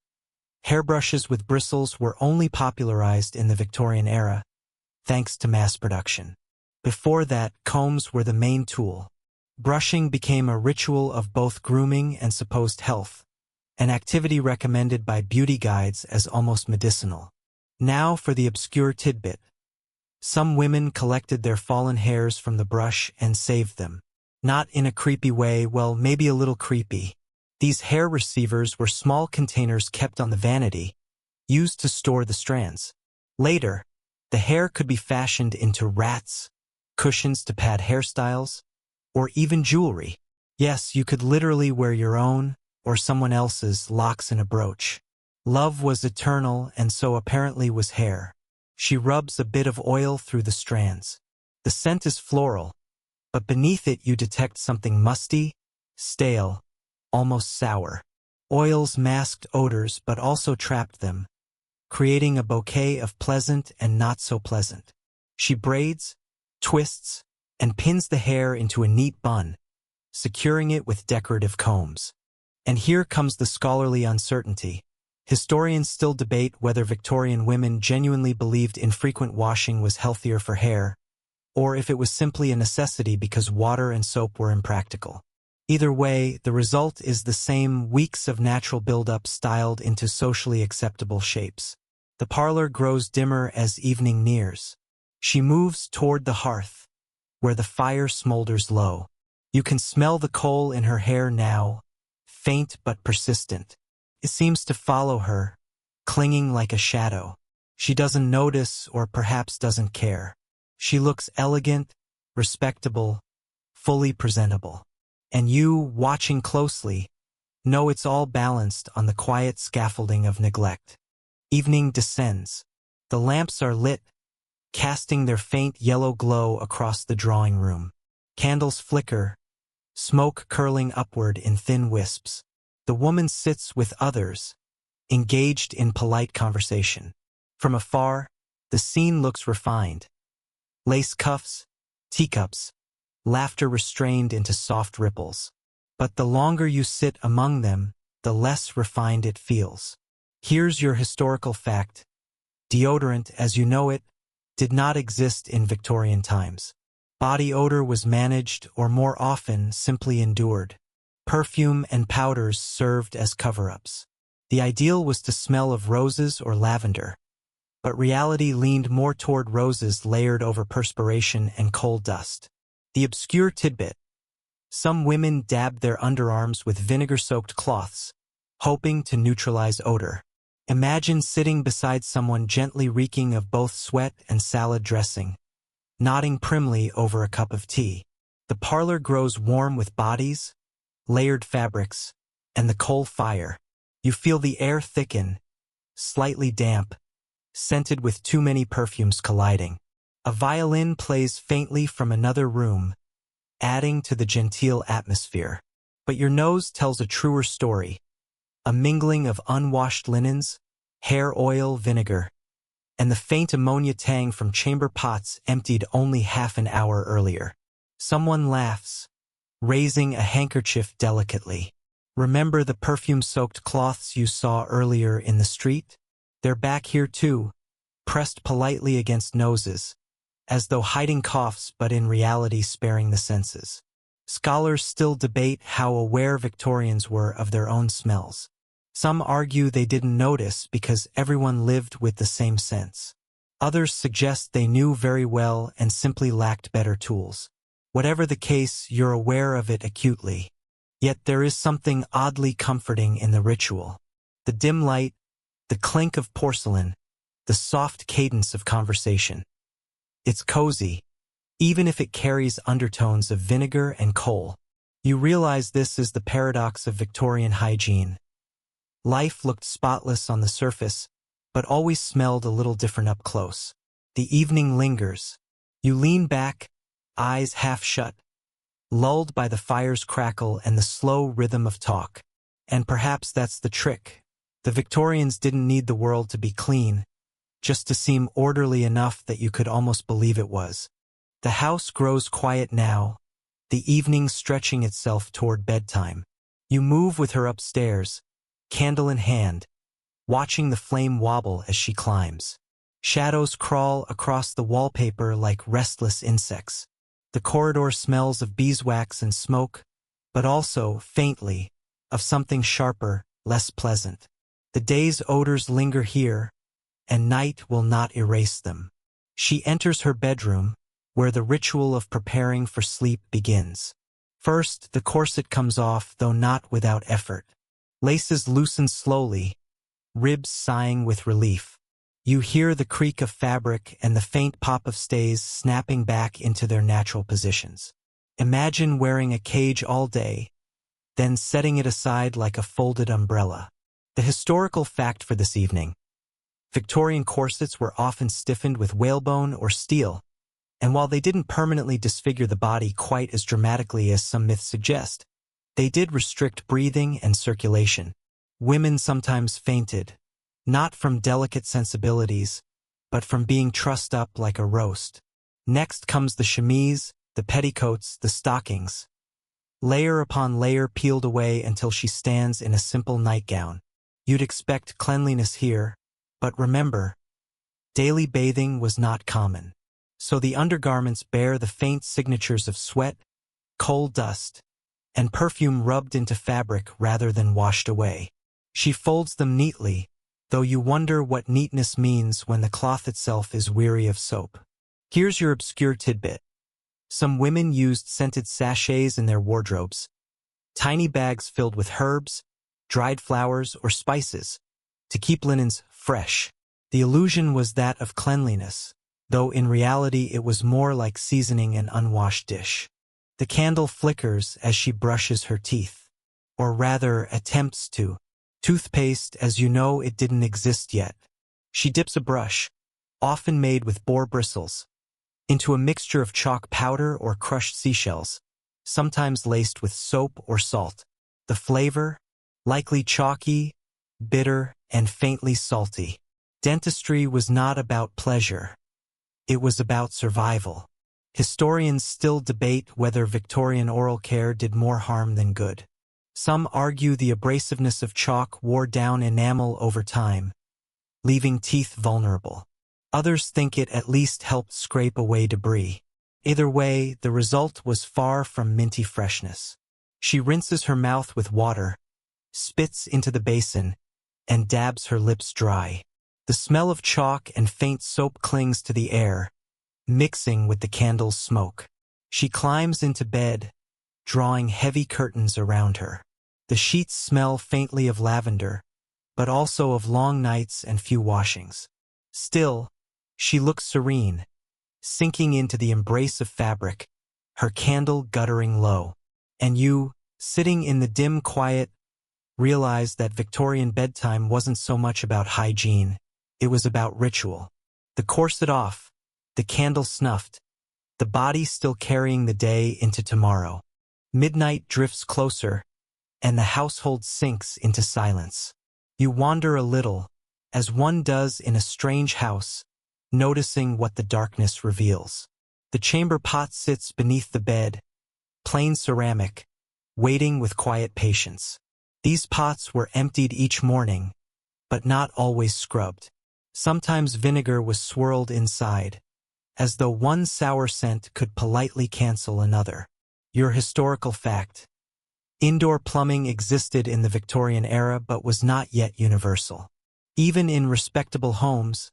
hairbrushes with bristles were only popularized in the Victorian era, thanks to mass production. Before that, combs were the main tool. Brushing became a ritual of both grooming and supposed health, an activity recommended by beauty guides as almost medicinal. Now for the obscure tidbit. Some women collected their fallen hairs from the brush and saved them. Not in a creepy way, well, maybe a little creepy. These hair receivers were small containers kept on the vanity, used to store the strands. Later, the hair could be fashioned into rats, cushions to pad hairstyles, or even jewelry. Yes, you could literally wear your own, or someone else's, locks in a brooch. Love was eternal, and so apparently was hair. She rubs a bit of oil through the strands. The scent is floral, but beneath it you detect something musty, stale, almost sour. Oils masked odors but also trapped them, creating a bouquet of pleasant and not so pleasant. She braids, twists, and pins the hair into a neat bun, securing it with decorative combs. And here comes the scholarly uncertainty. Historians still debate whether Victorian women genuinely believed infrequent washing was healthier for hair, or if it was simply a necessity because water and soap were impractical. Either way, the result is the same: weeks of natural buildup styled into socially acceptable shapes. The parlor grows dimmer as evening nears. She moves toward the hearth, where the fire smolders low. You can smell the coal in her hair now, faint but persistent. It seems to follow her, clinging like a shadow. She doesn't notice, or perhaps doesn't care. She looks elegant, respectable, fully presentable. And you, watching closely, know it's all balanced on the quiet scaffolding of neglect. Evening descends. The lamps are lit, casting their faint yellow glow across the drawing room. Candles flicker, smoke curling upward in thin wisps. The woman sits with others, engaged in polite conversation. From afar, the scene looks refined. Lace cuffs, teacups, laughter restrained into soft ripples. But the longer you sit among them, the less refined it feels. Here's your historical fact. Deodorant, as you know it, did not exist in Victorian times. Body odor was managed, or more often, simply endured. Perfume and powders served as cover-ups. The ideal was to smell of roses or lavender, but reality leaned more toward roses layered over perspiration and coal dust. The obscure tidbit: some women dabbed their underarms with vinegar-soaked cloths, hoping to neutralize odor. Imagine sitting beside someone gently reeking of both sweat and salad dressing, nodding primly over a cup of tea. The parlor grows warm with bodies, layered fabrics, and the coal fire. You feel the air thicken, slightly damp, scented with too many perfumes colliding. A violin plays faintly from another room, adding to the genteel atmosphere. But your nose tells a truer story, a mingling of unwashed linens, hair oil, vinegar, and the faint ammonia tang from chamber pots emptied only half an hour earlier. Someone laughs, raising a handkerchief delicately. Remember the perfume-soaked cloths you saw earlier in the street? They're back here too, pressed politely against noses, as though hiding coughs but in reality sparing the senses. Scholars still debate how aware Victorians were of their own smells. Some argue they didn't notice because everyone lived with the same sense. Others suggest they knew very well and simply lacked better tools. Whatever the case, you're aware of it acutely. Yet there is something oddly comforting in the ritual. The dim light, the clink of porcelain, the soft cadence of conversation. It's cozy, even if it carries undertones of vinegar and coal. You realize this is the paradox of Victorian hygiene. Life looked spotless on the surface, but always smelled a little different up close. The evening lingers. You lean back, eyes half shut, lulled by the fire's crackle and the slow rhythm of talk. And perhaps that's the trick. The Victorians didn't need the world to be clean, just to seem orderly enough that you could almost believe it was. The house grows quiet now, the evening stretching itself toward bedtime. You move with her upstairs, candle in hand, watching the flame wobble as she climbs. Shadows crawl across the wallpaper like restless insects. The corridor smells of beeswax and smoke, but also, faintly, of something sharper, less pleasant. The day's odors linger here, and night will not erase them. She enters her bedroom, where the ritual of preparing for sleep begins. First, the corset comes off, though not without effort. Laces loosen slowly, ribs sighing with relief. You hear the creak of fabric and the faint pop of stays snapping back into their natural positions. Imagine wearing a cage all day, then setting it aside like a folded umbrella. The historical fact for this evening: Victorian corsets were often stiffened with whalebone or steel, and while they didn't permanently disfigure the body quite as dramatically as some myths suggest, they did restrict breathing and circulation. Women sometimes fainted, not from delicate sensibilities, but from being trussed up like a roast. Next comes the chemise, the petticoats, the stockings. Layer upon layer peeled away until she stands in a simple nightgown. You'd expect cleanliness here, but remember, daily bathing was not common. So the undergarments bear the faint signatures of sweat, coal dust, and perfume rubbed into fabric rather than washed away. She folds them neatly, though you wonder what neatness means when the cloth itself is weary of soap. Here's your obscure tidbit. Some women used scented sachets in their wardrobes, tiny bags filled with herbs, dried flowers, or spices, to keep linens fresh. The illusion was that of cleanliness, though in reality it was more like seasoning an unwashed dish. The candle flickers as she brushes her teeth, or rather attempts to. Toothpaste, as you know, it didn't exist yet. She dips a brush, often made with boar bristles, into a mixture of chalk powder or crushed seashells, sometimes laced with soap or salt. The flavor? Likely chalky, bitter, and faintly salty. Dentistry was not about pleasure. It was about survival. Historians still debate whether Victorian oral care did more harm than good. Some argue the abrasiveness of chalk wore down enamel over time, leaving teeth vulnerable. Others think it at least helped scrape away debris. Either way, the result was far from minty freshness. She rinses her mouth with water, spits into the basin, and dabs her lips dry. The smell of chalk and faint soap clings to the air, mixing with the candle's smoke. She climbs into bed, drawing heavy curtains around her. The sheets smell faintly of lavender, but also of long nights and few washings. Still, she looked serene, sinking into the embrace of fabric, her candle guttering low. And you, sitting in the dim quiet, realized that Victorian bedtime wasn't so much about hygiene, it was about ritual. The corset off, the candle snuffed, the body still carrying the day into tomorrow. Midnight drifts closer, and the household sinks into silence. You wander a little, as one does in a strange house, noticing what the darkness reveals. The chamber pot sits beneath the bed, plain ceramic, waiting with quiet patience. These pots were emptied each morning, but not always scrubbed. Sometimes vinegar was swirled inside, as though one sour scent could politely cancel another. Your historical fact. Indoor plumbing existed in the Victorian era but was not yet universal. Even in respectable homes,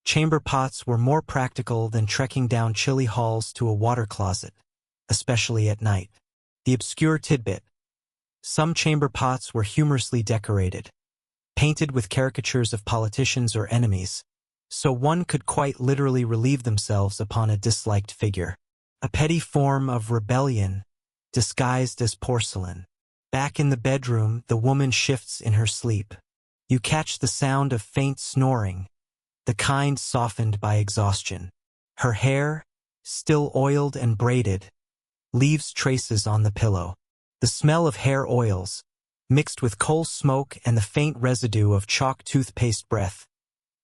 chamber pots were more practical than trekking down chilly halls to a water closet, especially at night. The obscure tidbit. Some chamber pots were humorously decorated, painted with caricatures of politicians or enemies, so one could quite literally relieve themselves upon a disliked figure. A petty form of rebellion, disguised as porcelain. Back in the bedroom, the woman shifts in her sleep. You catch the sound of faint snoring, the kind softened by exhaustion. Her hair, still oiled and braided, leaves traces on the pillow. The smell of hair oils, mixed with coal smoke and the faint residue of chalk toothpaste breath,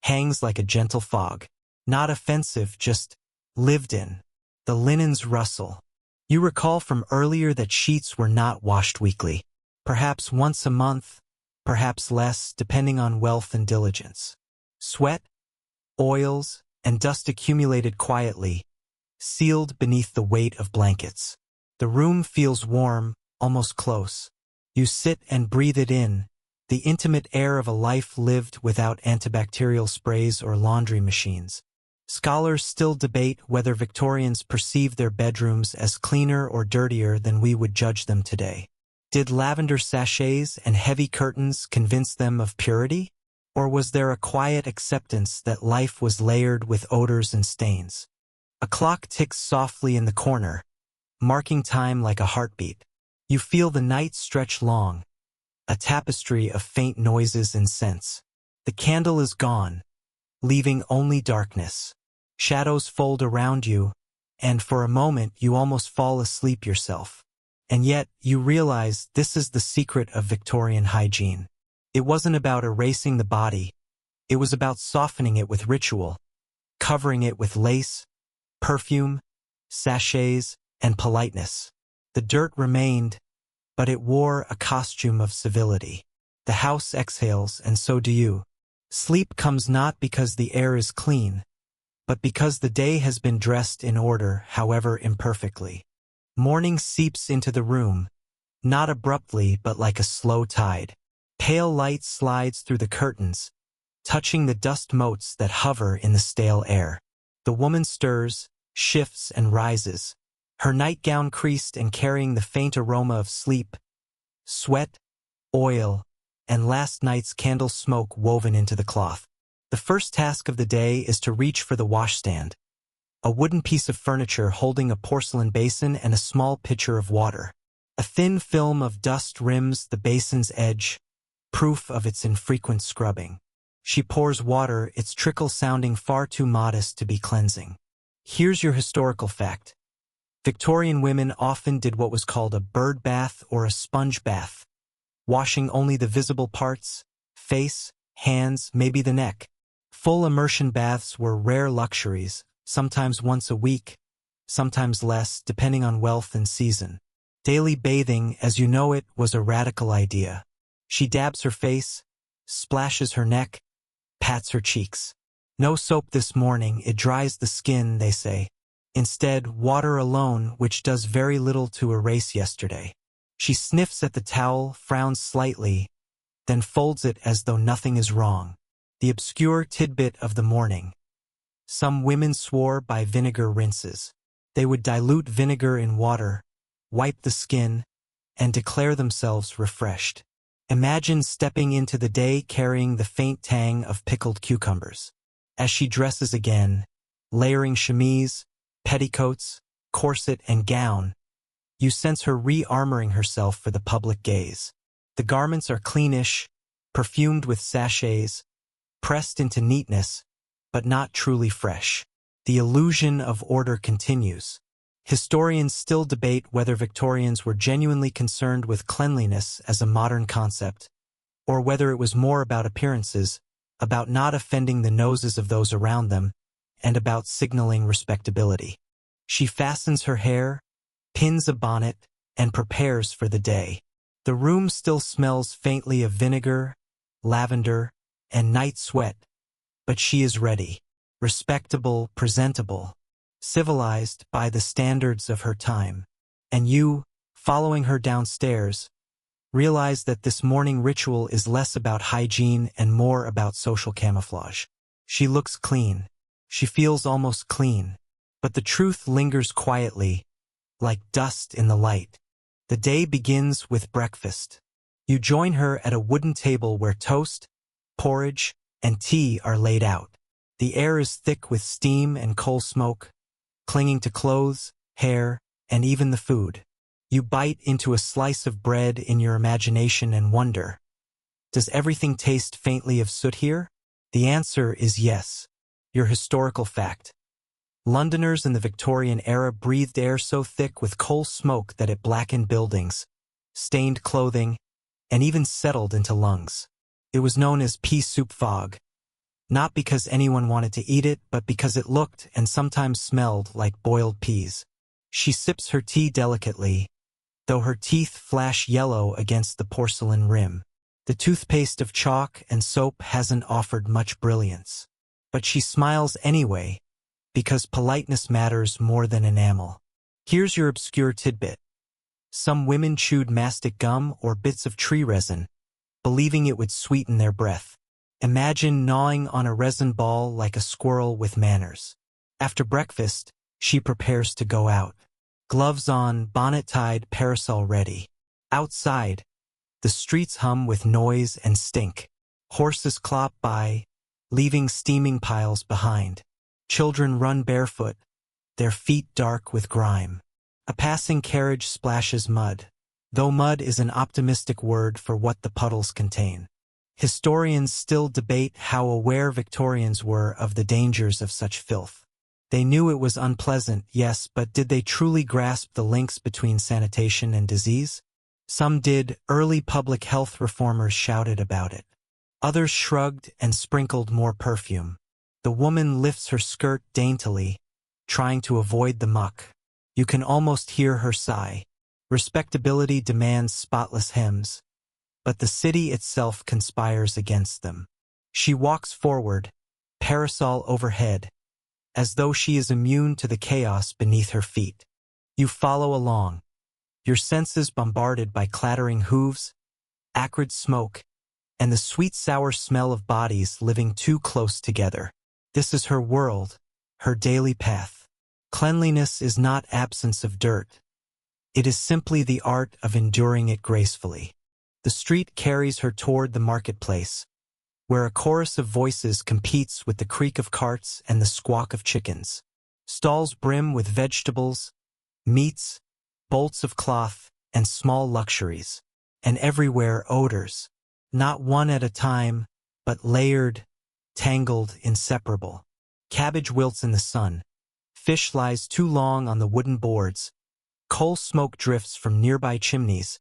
hangs like a gentle fog. Not offensive, just lived in. The linens rustle. You recall from earlier that sheets were not washed weekly. Perhaps once a month, perhaps less, depending on wealth and diligence. Sweat, oils, and dust accumulated quietly, sealed beneath the weight of blankets. The room feels warm, almost close. You sit and breathe it in, the intimate air of a life lived without antibacterial sprays or laundry machines. Scholars still debate whether Victorians perceived their bedrooms as cleaner or dirtier than we would judge them today. Did lavender sachets and heavy curtains convince them of purity? Or was there a quiet acceptance that life was layered with odors and stains? A clock ticks softly in the corner, marking time like a heartbeat. You feel the night stretch long, a tapestry of faint noises and scents. The candle is gone, leaving only darkness. Shadows fold around you, and for a moment you almost fall asleep yourself. And yet, you realize this is the secret of Victorian hygiene. It wasn't about erasing the body, it was about softening it with ritual, covering it with lace, perfume, sachets, and politeness. The dirt remained, but it wore a costume of civility. The house exhales, and so do you. Sleep comes not because the air is clean, but because the day has been dressed in order, however imperfectly. Morning seeps into the room, not abruptly but like a slow tide. Pale light slides through the curtains, touching the dust motes that hover in the stale air. The woman stirs, shifts, and rises, her nightgown creased and carrying the faint aroma of sleep, sweat, oil, and last night's candle smoke woven into the cloth. The first task of the day is to reach for the washstand, a wooden piece of furniture holding a porcelain basin and a small pitcher of water. A thin film of dust rims the basin's edge, proof of its infrequent scrubbing. She pours water, its trickle sounding far too modest to be cleansing. Here's your historical fact. Victorian women often did what was called a bird bath or a sponge bath, washing only the visible parts, face, hands, maybe the neck. Full immersion baths were rare luxuries, sometimes once a week, sometimes less, depending on wealth and season. Daily bathing, as you know it, was a radical idea. She dabs her face, splashes her neck, pats her cheeks. No soap this morning, it dries the skin, they say. Instead, water alone, which does very little to erase yesterday. She sniffs at the towel, frowns slightly, then folds it as though nothing is wrong. The obscure tidbit of the morning. Some women swore by vinegar rinses. They would dilute vinegar in water, wipe the skin, and declare themselves refreshed. Imagine stepping into the day carrying the faint tang of pickled cucumbers. As she dresses again, layering chemise, petticoats, corset, and gown, you sense her re-armoring herself for the public gaze. The garments are cleanish, perfumed with sachets, pressed into neatness, but not truly fresh. The illusion of order continues. Historians still debate whether Victorians were genuinely concerned with cleanliness as a modern concept, or whether it was more about appearances, about not offending the noses of those around them, and about signaling respectability. She fastens her hair, pins a bonnet, and prepares for the day. The room still smells faintly of vinegar, lavender, and night sweat, but she is ready, respectable, presentable, civilized by the standards of her time. And you, following her downstairs, realize that this morning ritual is less about hygiene and more about social camouflage. She looks clean. She feels almost clean. But the truth lingers quietly, like dust in the light. The day begins with breakfast. You join her at a wooden table where toast, porridge, and tea are laid out. The air is thick with steam and coal smoke, clinging to clothes, hair, and even the food. You bite into a slice of bread in your imagination and wonder, does everything taste faintly of soot here? The answer is yes. Your historical fact. Londoners in the Victorian era breathed air so thick with coal smoke that it blackened buildings, stained clothing, and even settled into lungs. It was known as pea soup fog, not because anyone wanted to eat it, but because it looked and sometimes smelled like boiled peas. She sips her tea delicately, though her teeth flash yellow against the porcelain rim. The toothpaste of chalk and soap hasn't offered much brilliance. But she smiles anyway, because politeness matters more than enamel. Here's your obscure tidbit. Some women chewed mastic gum or bits of tree resin, believing it would sweeten their breath. Imagine gnawing on a resin ball like a squirrel with manners. After breakfast, she prepares to go out. Gloves on, bonnet tied, parasol ready. Outside, the streets hum with noise and stink. Horses clop by, leaving steaming piles behind. Children run barefoot, their feet dark with grime. A passing carriage splashes mud, though mud is an optimistic word for what the puddles contain. Historians still debate how aware Victorians were of the dangers of such filth. They knew it was unpleasant, yes, but did they truly grasp the links between sanitation and disease? Some did. Early public health reformers shouted about it. Others shrugged and sprinkled more perfume. The woman lifts her skirt daintily, trying to avoid the muck. You can almost hear her sigh. Respectability demands spotless hems, but the city itself conspires against them. She walks forward, parasol overhead, as though she is immune to the chaos beneath her feet. You follow along, your senses bombarded by clattering hooves, acrid smoke, and the sweet-sour smell of bodies living too close together. This is her world, her daily path. Cleanliness is not absence of dirt. It is simply the art of enduring it gracefully. The street carries her toward the marketplace, where a chorus of voices competes with the creak of carts and the squawk of chickens. Stalls brim with vegetables, meats, bolts of cloth, and small luxuries. And everywhere odors, not one at a time, but layered, tangled, inseparable. Cabbage wilts in the sun. Fish lies too long on the wooden boards. Coal smoke drifts from nearby chimneys,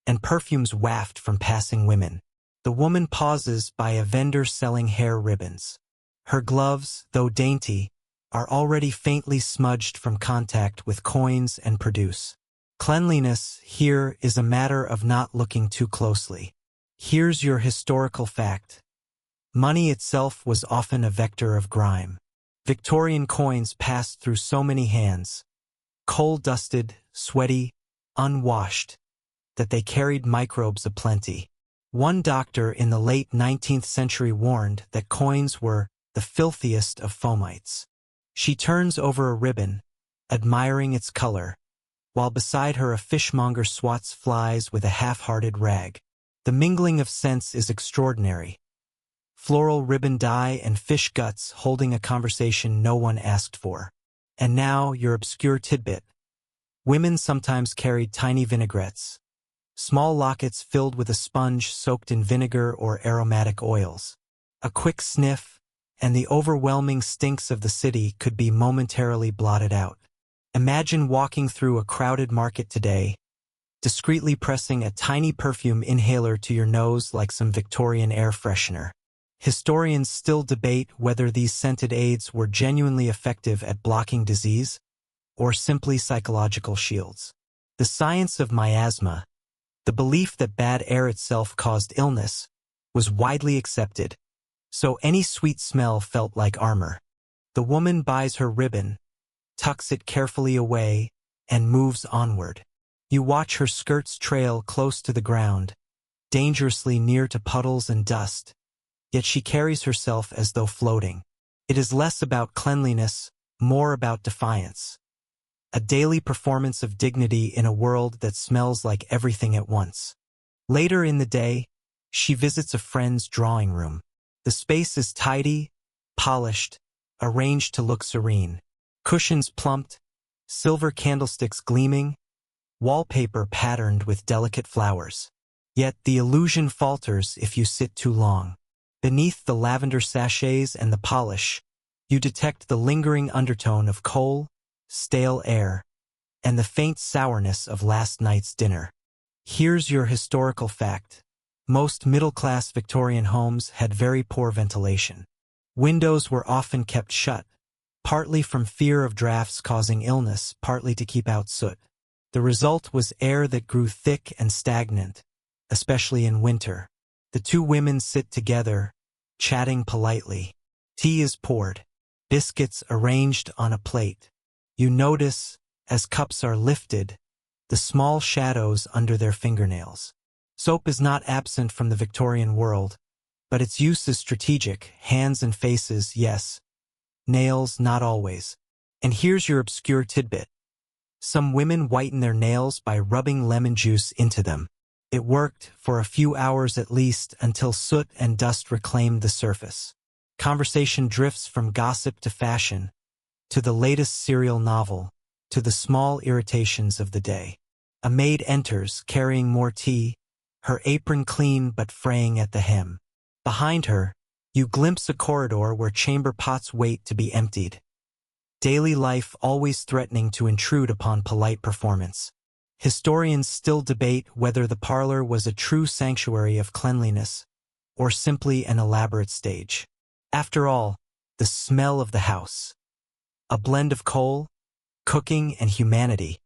and perfumes waft from passing women. The woman pauses by a vendor selling hair ribbons. Her gloves, though dainty, are already faintly smudged from contact with coins and produce. Cleanliness here is a matter of not looking too closely. Here's your historical fact. Money itself was often a vector of grime. Victorian coins passed through so many hands, coal-dusted, sweaty, unwashed, that they carried microbes aplenty. One doctor in the late 19th century warned that coins were the filthiest of fomites. She turns over a ribbon, admiring its color, while beside her a fishmonger swats flies with a half-hearted rag. The mingling of scents is extraordinary. Floral ribbon dye and fish guts holding a conversation no one asked for. And now, your obscure tidbit. Women sometimes carried tiny vinaigrettes, small lockets filled with a sponge soaked in vinegar or aromatic oils. A quick sniff, and the overwhelming stinks of the city could be momentarily blotted out. Imagine walking through a crowded market today, discreetly pressing a tiny perfume inhaler to your nose like some Victorian air freshener. Historians still debate whether these scented aids were genuinely effective at blocking disease or simply psychological shields. The science of miasma, the belief that bad air itself caused illness, was widely accepted, so any sweet smell felt like armor. The woman buys her ribbon, tucks it carefully away, and moves onward. You watch her skirts trail close to the ground, dangerously near to puddles and dust, yet she carries herself as though floating. It is less about cleanliness, more about defiance. A daily performance of dignity in a world that smells like everything at once. Later in the day, she visits a friend's drawing room. The space is tidy, polished, arranged to look serene. Cushions plumped, silver candlesticks gleaming, wallpaper patterned with delicate flowers. Yet the illusion falters if you sit too long. Beneath the lavender sachets and the polish, you detect the lingering undertone of coal, stale air, and the faint sourness of last night's dinner. Here's your historical fact. Most middle-class Victorian homes had very poor ventilation. Windows were often kept shut, partly from fear of drafts causing illness, partly to keep out soot. The result was air that grew thick and stagnant, especially in winter. The two women sit together, chatting politely. Tea is poured, biscuits arranged on a plate. You notice, as cups are lifted, the small shadows under their fingernails. Soap is not absent from the Victorian world, but its use is strategic. Hands and faces, yes. Nails, not always. And here's your obscure tidbit. Some women whiten their nails by rubbing lemon juice into them. It worked, for a few hours at least, until soot and dust reclaimed the surface. Conversation drifts from gossip to fashion, to the latest serial novel, to the small irritations of the day. A maid enters, carrying more tea, her apron clean but fraying at the hem. Behind her, you glimpse a corridor where chamber pots wait to be emptied. Daily life always threatening to intrude upon polite performance. Historians still debate whether the parlor was a true sanctuary of cleanliness, or simply an elaborate stage. After all, the smell of the house, a blend of coal, cooking, and humanity,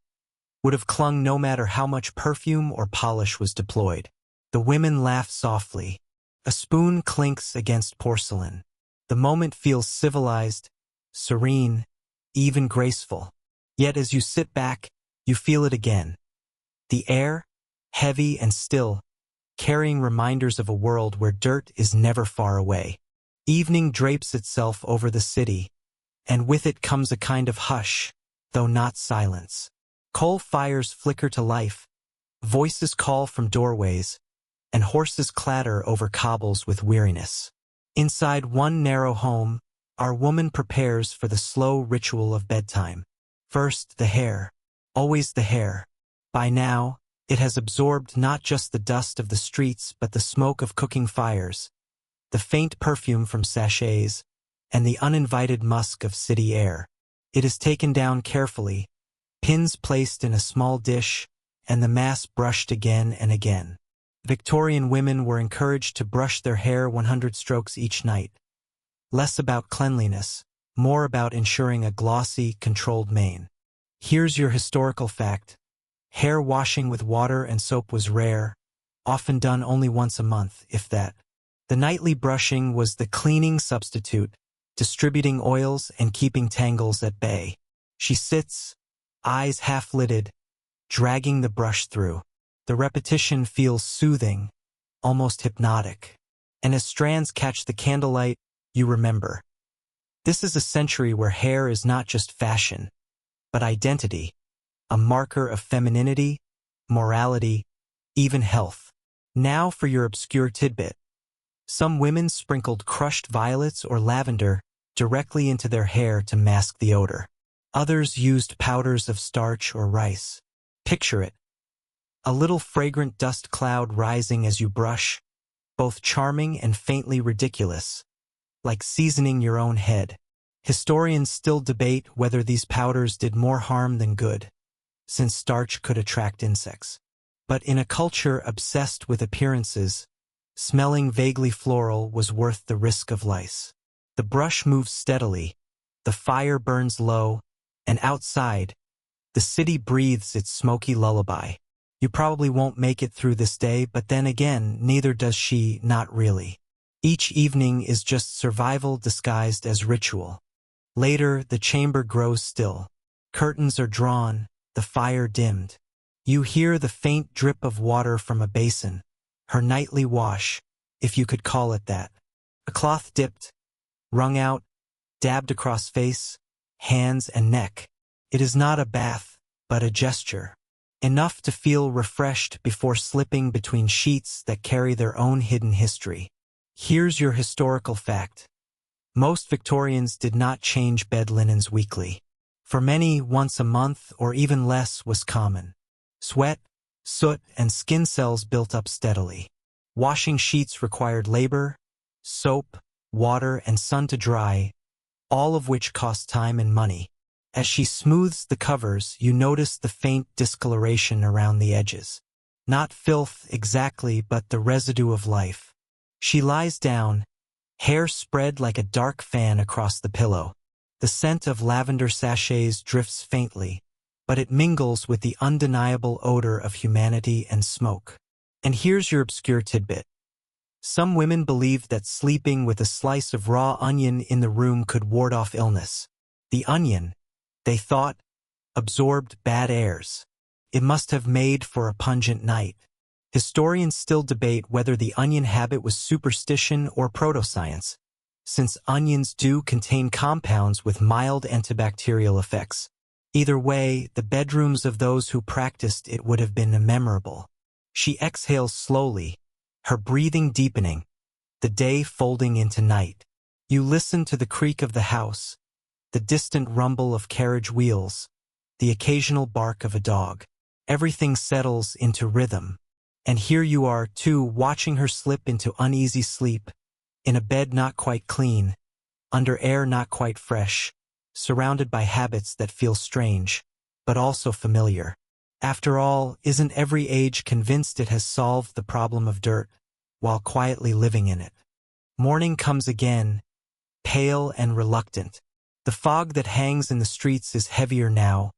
would have clung no matter how much perfume or polish was deployed. The women laugh softly. A spoon clinks against porcelain. The moment feels civilized, serene, even graceful. Yet as you sit back, you feel it again. The air, heavy and still, carrying reminders of a world where dirt is never far away. Evening drapes itself over the city, and with it comes a kind of hush, though not silence. Coal fires flicker to life, voices call from doorways, and horses clatter over cobbles with weariness. Inside one narrow home, our woman prepares for the slow ritual of bedtime. First, the hair. Always the hair. By now, it has absorbed not just the dust of the streets but the smoke of cooking fires, the faint perfume from sachets, and the uninvited musk of city air. It is taken down carefully, pins placed in a small dish, and the mass brushed again and again. Victorian women were encouraged to brush their hair 100 strokes each night. Less about cleanliness, more about ensuring a glossy, controlled mane. Here's your historical fact. Hair washing with water and soap was rare, often done only once a month, if that. The nightly brushing was the cleaning substitute, distributing oils and keeping tangles at bay. She sits, eyes half-lidded, dragging the brush through. The repetition feels soothing, almost hypnotic. And as strands catch the candlelight, you remember. This is a century where hair is not just fashion, but identity, a marker of femininity, morality, even health. Now for your obscure tidbit. Some women sprinkled crushed violets or lavender directly into their hair to mask the odor. Others used powders of starch or rice. Picture it. A little fragrant dust cloud rising as you brush, both charming and faintly ridiculous, like seasoning your own head. Historians still debate whether these powders did more harm than good, since starch could attract insects. But in a culture obsessed with appearances, smelling vaguely floral was worth the risk of lice. The brush moves steadily, the fire burns low, and outside, the city breathes its smoky lullaby. You probably won't make it through this day, but then again, neither does she, not really. Each evening is just survival disguised as ritual. Later, the chamber grows still. Curtains are drawn, the fire dimmed. You hear the faint drip of water from a basin, her nightly wash, if you could call it that. A cloth dipped, wrung out, dabbed across face, hands and neck. It is not a bath, but a gesture. Enough to feel refreshed before slipping between sheets that carry their own hidden history. Here's your historical fact. Most Victorians did not change bed linens weekly. For many, once a month or even less was common. Sweat, soot, and skin cells built up steadily. Washing sheets required labor, soap, water, and sun to dry, all of which cost time and money. As she smooths the covers, you notice the faint discoloration around the edges. Not filth exactly, but the residue of life. She lies down, hair spread like a dark fan across the pillow. The scent of lavender sachets drifts faintly, but it mingles with the undeniable odor of humanity and smoke. And here's your obscure tidbit. Some women believed that sleeping with a slice of raw onion in the room could ward off illness. The onion, they thought, absorbed bad airs. It must have made for a pungent night. Historians still debate whether the onion habit was superstition or proto-science, since onions do contain compounds with mild antibacterial effects. Either way, the bedrooms of those who practiced it would have been memorable. She exhales slowly, her breathing deepening, the day folding into night. You listen to the creak of the house, the distant rumble of carriage wheels, the occasional bark of a dog. Everything settles into rhythm. And here you are, too, watching her slip into uneasy sleep, in a bed not quite clean, under air not quite fresh, surrounded by habits that feel strange, but also familiar. After all, isn't every age convinced it has solved the problem of dirt, while quietly living in it? Morning comes again, pale and reluctant. The fog that hangs in the streets is heavier now,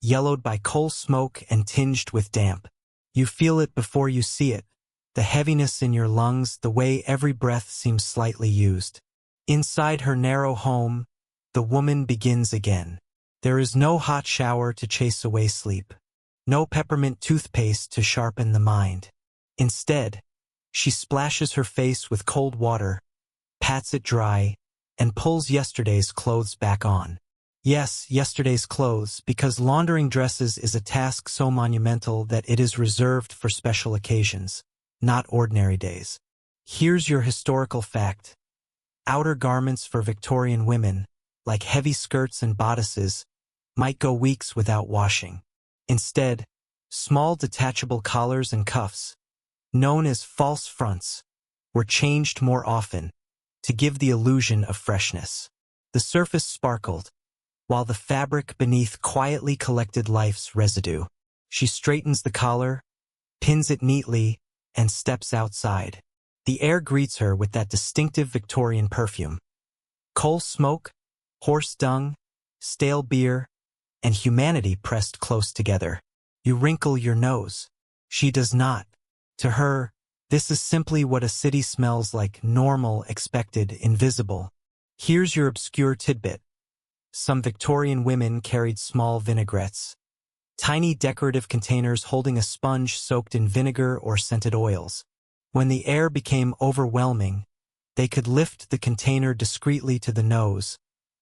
yellowed by coal smoke and tinged with damp. You feel it before you see it, the heaviness in your lungs, the way every breath seems slightly used. Inside her narrow home, the woman begins again. There is no hot shower to chase away sleep, no peppermint toothpaste to sharpen the mind. Instead, she splashes her face with cold water, pats it dry, and pulls yesterday's clothes back on. Yes, yesterday's clothes, because laundering dresses is a task so monumental that it is reserved for special occasions, not ordinary days. Here's your historical fact. Outer garments for Victorian women, like heavy skirts and bodices, might go weeks without washing. Instead, small detachable collars and cuffs, known as false fronts, were changed more often, to give the illusion of freshness. The surface sparkled, while the fabric beneath quietly collected life's residue. She straightens the collar, pins it neatly, and steps outside. The air greets her with that distinctive Victorian perfume. Coal smoke, horse dung, stale beer, and humanity pressed close together. You wrinkle your nose. She does not. To her, this is simply what a city smells like: normal, expected, invisible. Here's your obscure tidbit. Some Victorian women carried small vinaigrettes, tiny decorative containers holding a sponge soaked in vinegar or scented oils. When the air became overwhelming, they could lift the container discreetly to the nose,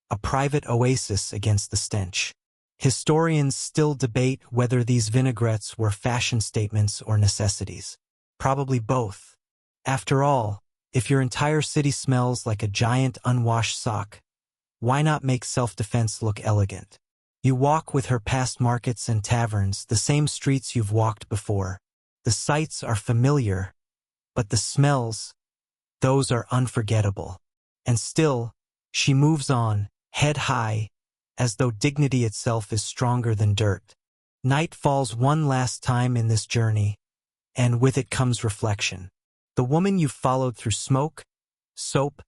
a private oasis against the stench. Historians still debate whether these vinaigrettes were fashion statements or necessities. Probably both. After all, if your entire city smells like a giant unwashed sock, why not make self-defense look elegant? You walk with her past markets and taverns, the same streets you've walked before. The sights are familiar, but the smells, those are unforgettable. And still, she moves on, head high, as though dignity itself is stronger than dirt. Night falls one last time in this journey, and with it comes reflection. The woman you've followed through smoke, soap,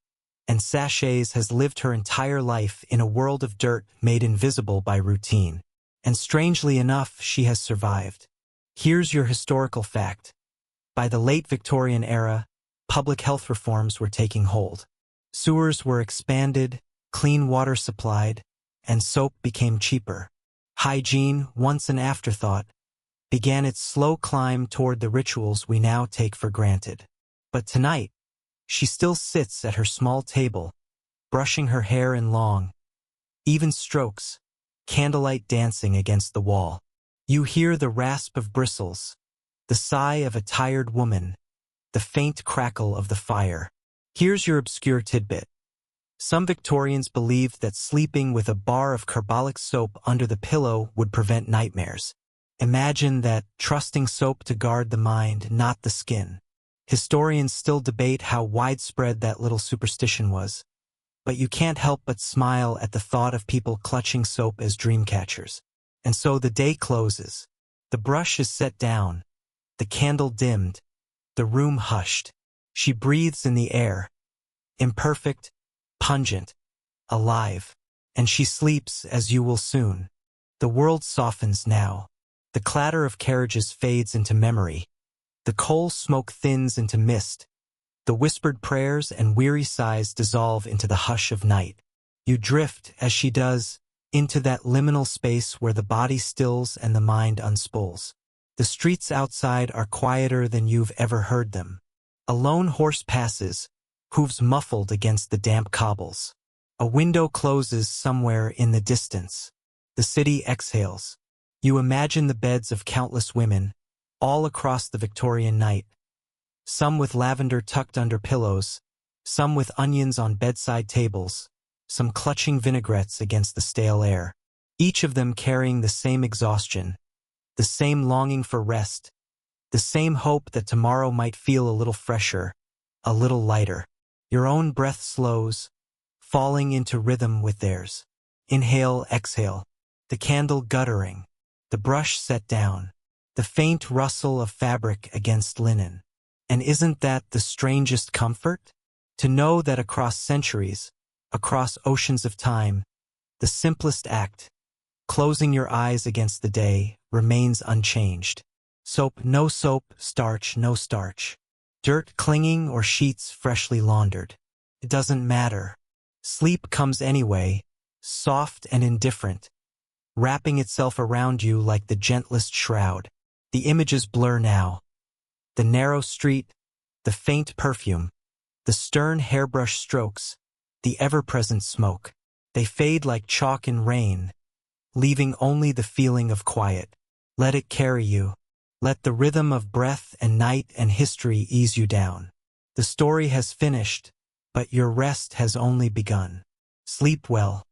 and sachets has lived her entire life in a world of dirt made invisible by routine. And strangely enough, she has survived. Here's your historical fact. By the late Victorian era, public health reforms were taking hold. Sewers were expanded, clean water supplied, and soap became cheaper. Hygiene, once an afterthought, began its slow climb toward the rituals we now take for granted. But tonight, she still sits at her small table, brushing her hair in long, even strokes, candlelight dancing against the wall. You hear the rasp of bristles, the sigh of a tired woman, the faint crackle of the fire. Here's your obscure tidbit. Some Victorians believed that sleeping with a bar of carbolic soap under the pillow would prevent nightmares. Imagine that, trusting soap to guard the mind, not the skin. Historians still debate how widespread that little superstition was, but you can't help but smile at the thought of people clutching soap as dream catchers. And so the day closes. The brush is set down, the candle dimmed, the room hushed. She breathes in the air, imperfect, pungent, alive, and she sleeps as you will soon. The world softens now. The clatter of carriages fades into memory. The coal smoke thins into mist. The whispered prayers and weary sighs dissolve into the hush of night. You drift, as she does, into that liminal space where the body stills and the mind unspools. The streets outside are quieter than you've ever heard them. A lone horse passes, hooves muffled against the damp cobbles. A window closes somewhere in the distance. The city exhales. You imagine the beds of countless women, all across the Victorian night. Some with lavender tucked under pillows, some with onions on bedside tables, some clutching vinaigrettes against the stale air. Each of them carrying the same exhaustion, the same longing for rest, the same hope that tomorrow might feel a little fresher, a little lighter. Your own breath slows, falling into rhythm with theirs. Inhale, exhale, the candle guttering, the brush set down, the faint rustle of fabric against linen. And isn't that the strangest comfort? To know that across centuries, across oceans of time, the simplest act, closing your eyes against the day, remains unchanged. Soap, no soap, starch, no starch. Dirt clinging or sheets freshly laundered. It doesn't matter. Sleep comes anyway, soft and indifferent, wrapping itself around you like the gentlest shroud. The images blur now. The narrow street, the faint perfume, the stern hairbrush strokes, the ever-present smoke. They fade like chalk in rain, leaving only the feeling of quiet. Let it carry you. Let the rhythm of breath and night and history ease you down. The story has finished, but your rest has only begun. Sleep well.